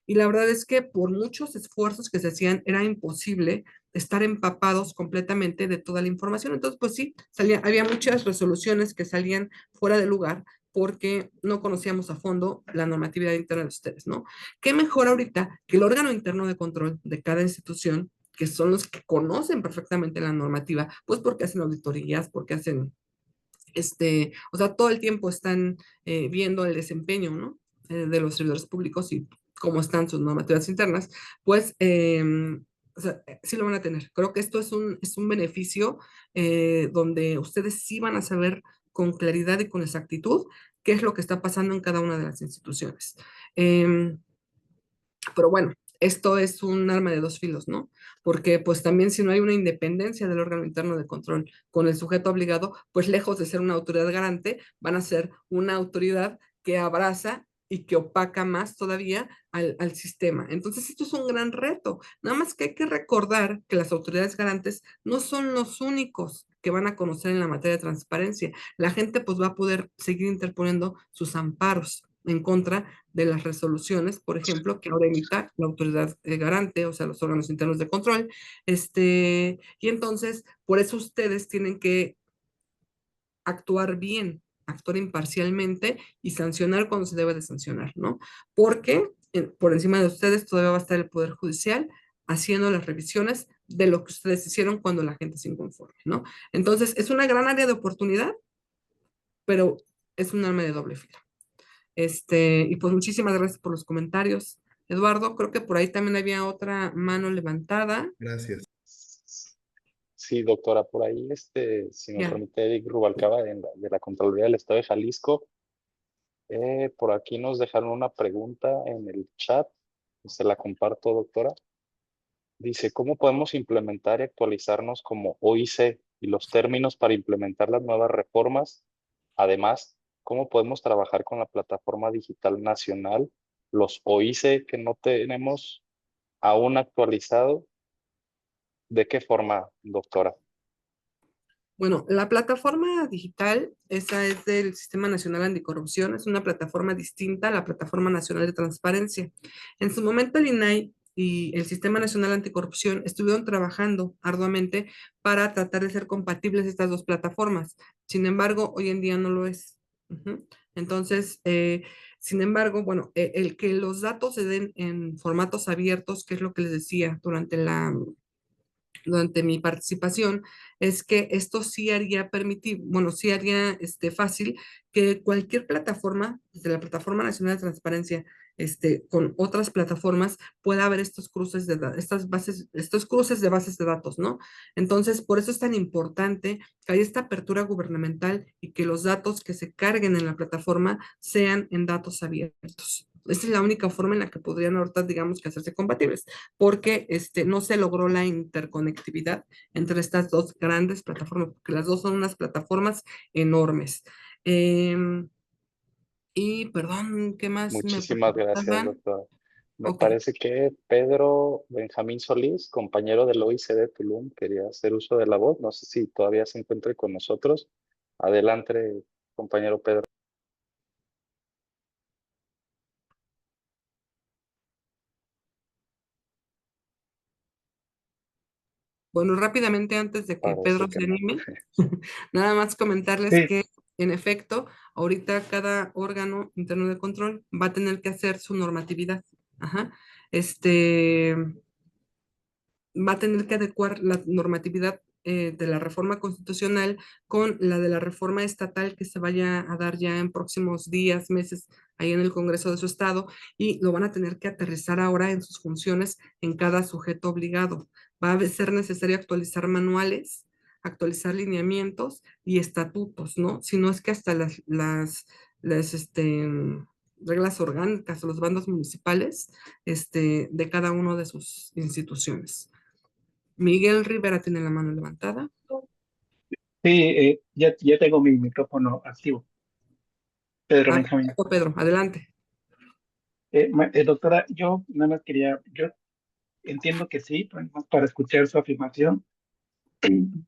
Y la verdad es que por muchos esfuerzos que se hacían, era imposible estar empapados completamente de toda la información. Entonces, pues sí, había muchas resoluciones que salían fuera de lugar porque no conocíamos a fondo la normatividad interna de ustedes, ¿no? ¿Qué mejor ahorita que el órgano interno de control de cada institución, que son los que conocen perfectamente la normativa, pues porque hacen auditorías, porque hacen, o sea, todo el tiempo están viendo el desempeño, ¿no? De los servidores públicos y cómo están sus normativas internas, pues o sea, sí lo van a tener. Creo que esto es un beneficio donde ustedes sí van a saber con claridad y con exactitud qué es lo que está pasando en cada una de las instituciones. Pero bueno, esto es un arma de dos filos, ¿no? Porque pues también si no hay una independencia del órgano interno de control con el sujeto obligado, pues lejos de ser una autoridad garante, van a ser una autoridad que abraza y que opaca más todavía al sistema. Entonces, esto es un gran reto. Nada más que hay que recordar que las autoridades garantes no son los únicos que van a conocer en la materia de transparencia. La gente pues va a poder seguir interponiendo sus amparos en contra de las resoluciones, por ejemplo, que ahora emita la autoridad garante, o sea, los órganos internos de control. Y entonces, por eso ustedes tienen que actuar bien, actuar imparcialmente y sancionar cuando se debe de sancionar, ¿no? Porque por encima de ustedes todavía va a estar el Poder Judicial haciendo las revisiones de lo que ustedes hicieron cuando la gente se inconforme, ¿no? Entonces, es una gran área de oportunidad, pero es un arma de doble filo. Y pues muchísimas gracias por los comentarios. Eduardo, creo que por ahí también había otra mano levantada. Gracias. Sí, doctora, por ahí, si me Ya. permite, Eric Rubalcaba de la Contraloría del Estado de Jalisco. Por aquí nos dejaron una pregunta en el chat. Se la comparto, doctora. Dice, ¿cómo podemos implementar y actualizarnos como OIC y los términos para implementar las nuevas reformas? Además, ¿cómo podemos trabajar con la plataforma digital nacional, los OIC que no tenemos aún actualizado? ¿De qué forma, doctora? Bueno, la plataforma digital, esa es del Sistema Nacional Anticorrupción, es una plataforma distinta a la Plataforma Nacional de Transparencia. En su momento, el INAI y el Sistema Nacional Anticorrupción estuvieron trabajando arduamente para tratar de ser compatibles estas dos plataformas. Sin embargo, hoy en día no lo es. Ujú. Entonces, sin embargo, bueno, el que los datos se den en formatos abiertos, que es lo que les decía durante mi participación, es que esto sí haría permitir, bueno, sí haría fácil que cualquier plataforma, desde la Plataforma Nacional de Transparencia, con otras plataformas, pueda haber estos cruces estas bases, estos cruces de bases de datos, ¿no? Entonces, por eso es tan importante que haya esta apertura gubernamental y que los datos que se carguen en la plataforma sean en datos abiertos. Esa es la única forma en la que podrían ahorita, digamos, que hacerse compatibles porque no se logró la interconectividad entre estas dos grandes plataformas, porque las dos son unas plataformas enormes. Em, y perdón, ¿qué más me Muchísimas gracias, preguntaban? doctora. Me Ok, parece que Pedro Benjamín Solís, compañero del OIC de Tulum, quería hacer uso de la voz. No sé si todavía se encuentra con nosotros. Adelante, compañero Pedro. bueno, rápidamente antes de que Pedro Parece que se no. anime, nada más comentarles Sí, que en efecto, ahorita cada órgano interno de control va a tener que hacer su normatividad. Ajá. Este, va a tener que adecuar la normatividad de la reforma constitucional con la de la reforma estatal que se vaya a dar ya en próximos días, meses, ahí en el Congreso de su estado, y lo van a tener que aterrizar ahora en sus funciones en cada sujeto obligado. Va a ser necesario actualizar manuales, actualizar lineamientos y estatutos, ¿no? Si no es que hasta las reglas orgánicas o los bandos municipales de cada uno de sus instituciones. Miguel Rivera tiene la mano levantada. sí, ya tengo mi micrófono activo. Pedro Ah, Benjamín. perfecto, Pedro, adelante. Doctora, yo nada más quería, yo entiendo que sí, pero nada más para escuchar su afirmación. El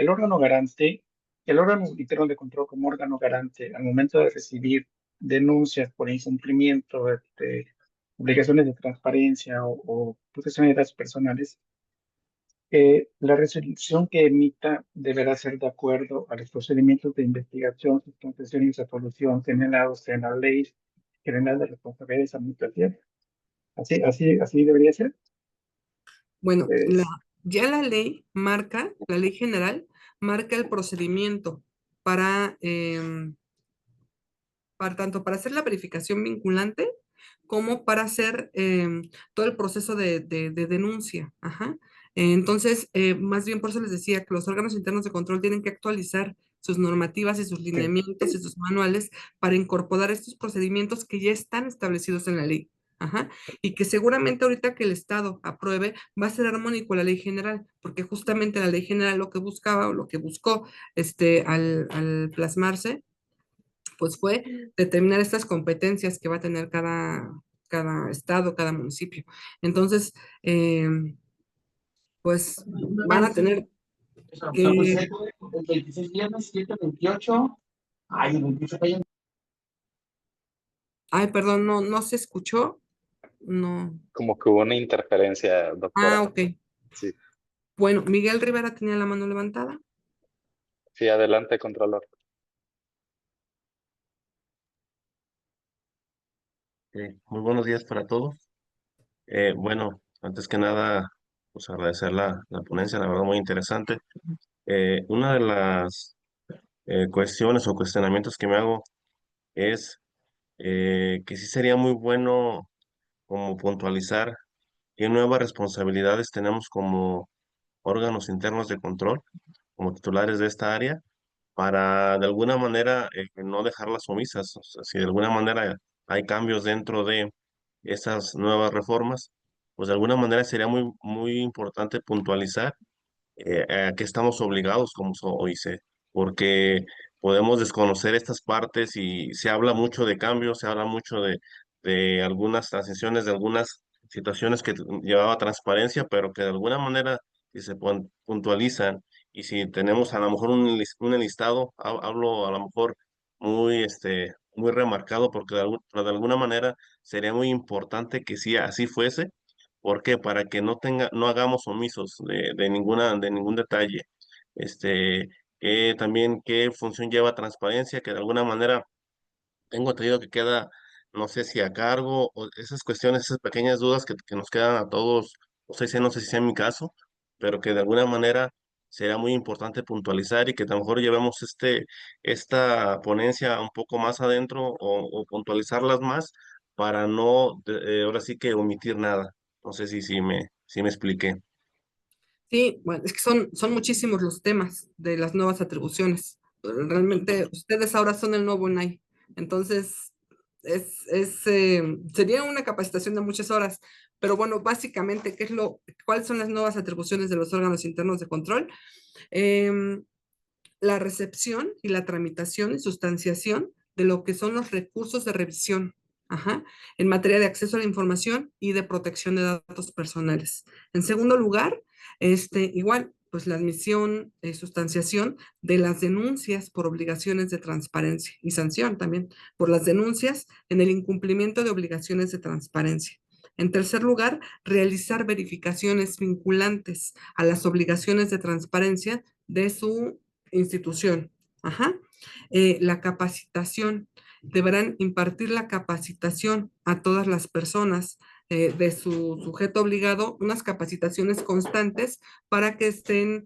órgano garante, el órgano interno de control como órgano garante, al momento de recibir denuncias por incumplimiento de obligaciones de transparencia o protección de datos personales, la resolución que emita deberá ser de acuerdo a los procedimientos de investigación, sustentación y resolución señalados en la Ley General de Responsabilidades Administrativas. Así debería ser. Bueno, Es, ya la ley marca, la ley general, marca el procedimiento para, tanto para hacer la verificación vinculante como para hacer todo el proceso de denuncia. Ajá. Entonces, más bien por eso les decía que los órganos internos de control tienen que actualizar sus normativas y sus sí, lineamientos y sus manuales para incorporar estos procedimientos que ya están establecidos en la ley. Ajá. Y que seguramente ahorita que el Estado apruebe va a ser armónico a la ley general, porque justamente la ley general lo que buscaba o lo que buscó al plasmarse pues fue determinar estas competencias que va a tener cada estado, cada municipio. Entonces, eh, pues van a tener que, El 26 viernes, 7, 28. Ay, el 28 para allá. ay, perdón, no se escuchó, no. Como que hubo una interferencia, Ah, doctora. ok. Sí, Bueno, Miguel Rivera tenía la mano levantada. sí, adelante, Contralor. Muy buenos días para todos. Bueno, antes que nada, pues agradecer la ponencia, la verdad muy interesante. Una de las cuestiones o cuestionamientos que me hago es que sí sería muy bueno como puntualizar qué nuevas responsabilidades tenemos como órganos internos de control, como titulares de esta área, para de alguna manera no dejarlas omisas. O sea, si de alguna manera hay cambios dentro de esas nuevas reformas, pues de alguna manera sería muy importante puntualizar a qué estamos obligados como OIC, porque podemos desconocer estas partes y se habla mucho de cambios, se habla mucho de algunas transiciones, de algunas situaciones que llevaba a transparencia, pero que de alguna manera, si se puntualizan y si tenemos a lo mejor un enlistado, hablo a lo mejor muy remarcado, porque pero de alguna manera sería muy importante que sí así fuese. ¿Por qué? Para que no hagamos omisos de ningún detalle. Que también qué función lleva transparencia, que de alguna manera tengo entendido que queda, no sé si a cargo, o esas cuestiones, esas pequeñas dudas que nos quedan a todos, no sé si sea en mi caso, pero que de alguna manera será muy importante puntualizar y que a lo mejor llevemos esta ponencia un poco más adentro o puntualizarlas más para no, ahora sí que omitir nada. No sé si me expliqué. Sí, bueno, es que son muchísimos los temas de las nuevas atribuciones. Realmente ustedes ahora son el nuevo NAI. Entonces, sería una capacitación de muchas horas. Pero bueno, básicamente, ¿cuáles son las nuevas atribuciones de los órganos internos de control? Em, la recepción y la tramitación y sustanciación de lo que son los recursos de revisión, ajá, en materia de acceso a la información y de protección de datos personales. En segundo lugar, igual, pues la admisión y sustanciación de las denuncias por obligaciones de transparencia y sanción también por las denuncias en el incumplimiento de obligaciones de transparencia. En tercer lugar, realizar verificaciones vinculantes a las obligaciones de transparencia de su institución. Ajá. La capacitación. Deberán impartir la capacitación a todas las personas de su sujeto obligado, unas capacitaciones constantes para que estén,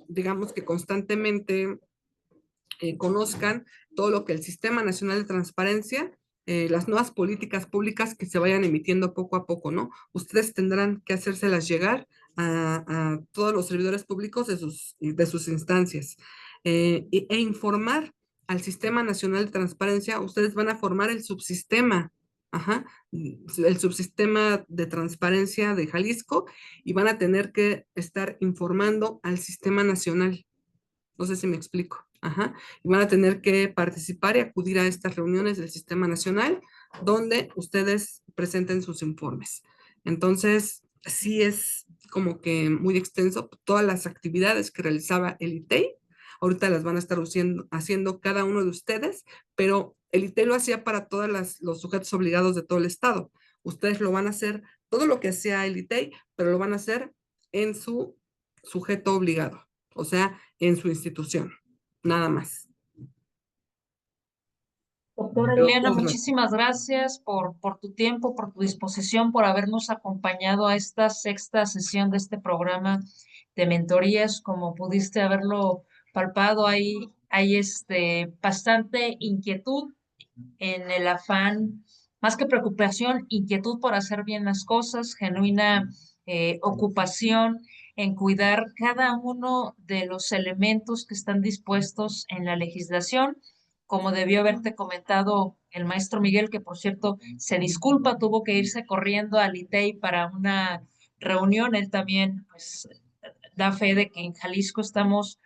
digamos que constantemente conozcan todo lo que el Sistema Nacional de Transparencia, las nuevas políticas públicas que se vayan emitiendo poco a poco, ¿no? Ustedes tendrán que hacérselas llegar a todos los servidores públicos de sus instancias e informar al Sistema Nacional de Transparencia. Ustedes van a formar el subsistema, ajá, el subsistema de transparencia de Jalisco y van a tener que estar informando al Sistema Nacional. No sé si me explico. Ajá. Y van a tener que participar y acudir a estas reuniones del Sistema Nacional donde ustedes presenten sus informes. Entonces, sí es como que muy extenso todas las actividades que realizaba el ITEI. Ahorita las van a estar haciendo cada uno de ustedes, pero el ITEI lo hacía para todos los sujetos obligados de todo el estado. Ustedes lo van a hacer, todo lo que hacía el ITEI, pero lo van a hacer en su sujeto obligado, o sea, en su institución, nada más. Doctora Pero Liliana, todas las- muchísimas gracias por tu tiempo, por tu disposición, por habernos acompañado a esta sexta sesión de este programa de mentorías. Como pudiste haberlo palpado, hay bastante inquietud en el afán, más que preocupación, inquietud por hacer bien las cosas, genuina ocupación en cuidar cada uno de los elementos que están dispuestos en la legislación, como debió haberte comentado el maestro Miguel, que por cierto se disculpa, tuvo que irse corriendo al ITEI para una reunión. Él también pues da fe de que en Jalisco estamos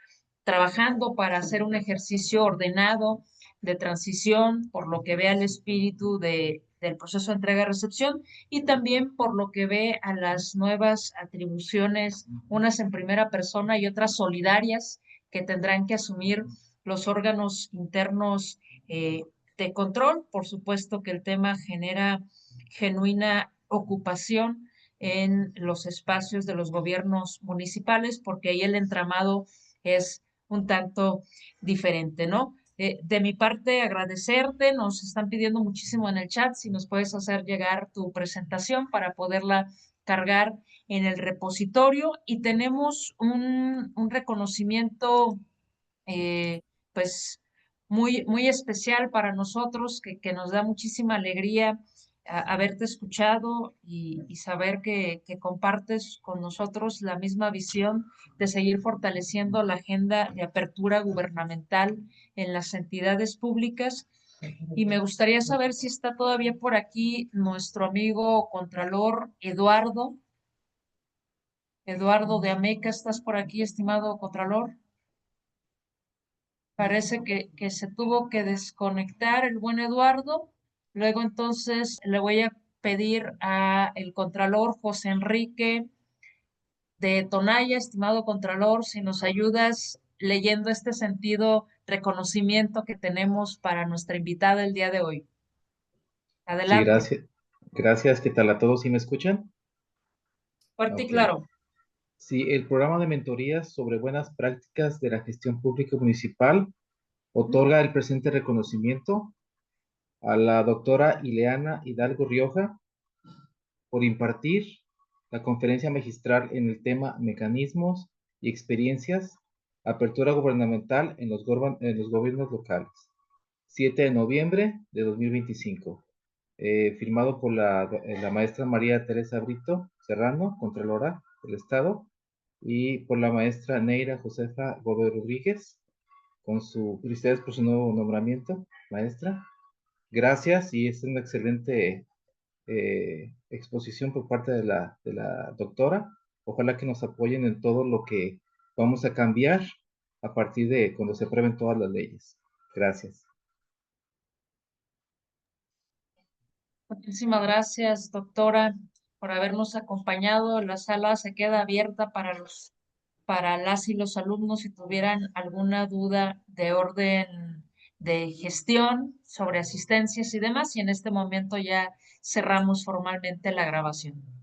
trabajando para hacer un ejercicio ordenado de transición, por lo que ve al espíritu del proceso de entrega-recepción y también por lo que ve a las nuevas atribuciones, unas en primera persona y otras solidarias que tendrán que asumir los órganos internos de control. Por supuesto que el tema genera genuina ocupación en los espacios de los gobiernos municipales, porque ahí el entramado es un tanto diferente, ¿no? De mi parte, agradecerte. Nos están pidiendo muchísimo en el chat si nos puedes hacer llegar tu presentación para poderla cargar en el repositorio. Y tenemos un reconocimiento, eh, pues, muy especial para nosotros, que nos da muchísima alegría haberte escuchado y saber que compartes con nosotros la misma visión de seguir fortaleciendo la agenda de apertura gubernamental en las entidades públicas. Y me gustaría saber si está todavía por aquí nuestro amigo Contralor Eduardo. Eduardo de Ameca, ¿estás por aquí, estimado Contralor? Parece que se tuvo que desconectar el buen Eduardo. Luego entonces le voy a pedir a el Contralor José Enrique de Tonaya, estimado Contralor, si nos ayudas leyendo este sentido reconocimiento que tenemos para nuestra invitada el día de hoy. Sí, Adelante, gracias. Gracias. ¿Qué tal a todos? ¿Sí me escuchan? fuerte y Ok. claro. Sí, el programa de mentorías sobre buenas prácticas de la gestión pública municipal otorga el presente reconocimiento a la doctora Ileana Hidalgo Rioja por impartir la conferencia magistral en el tema Mecanismos y experiencias, apertura gubernamental en los gobiernos locales, 7 de noviembre de 2025. Firmado por la maestra María Teresa Brito Serrano, Contralora del Estado, y por la maestra Neira Josefa Gómez Rodríguez, felicidades por su nuevo nombramiento, maestra. Gracias, y es una excelente exposición por parte de la doctora. Ojalá que nos apoyen en todo lo que vamos a cambiar a partir de cuando se aprueben todas las leyes. Gracias. Muchísimas gracias, doctora, por habernos acompañado. La sala se queda abierta para las y los alumnos si tuvieran alguna duda de orden de gestión sobre asistencias y demás. Y en este momento ya cerramos formalmente la grabación.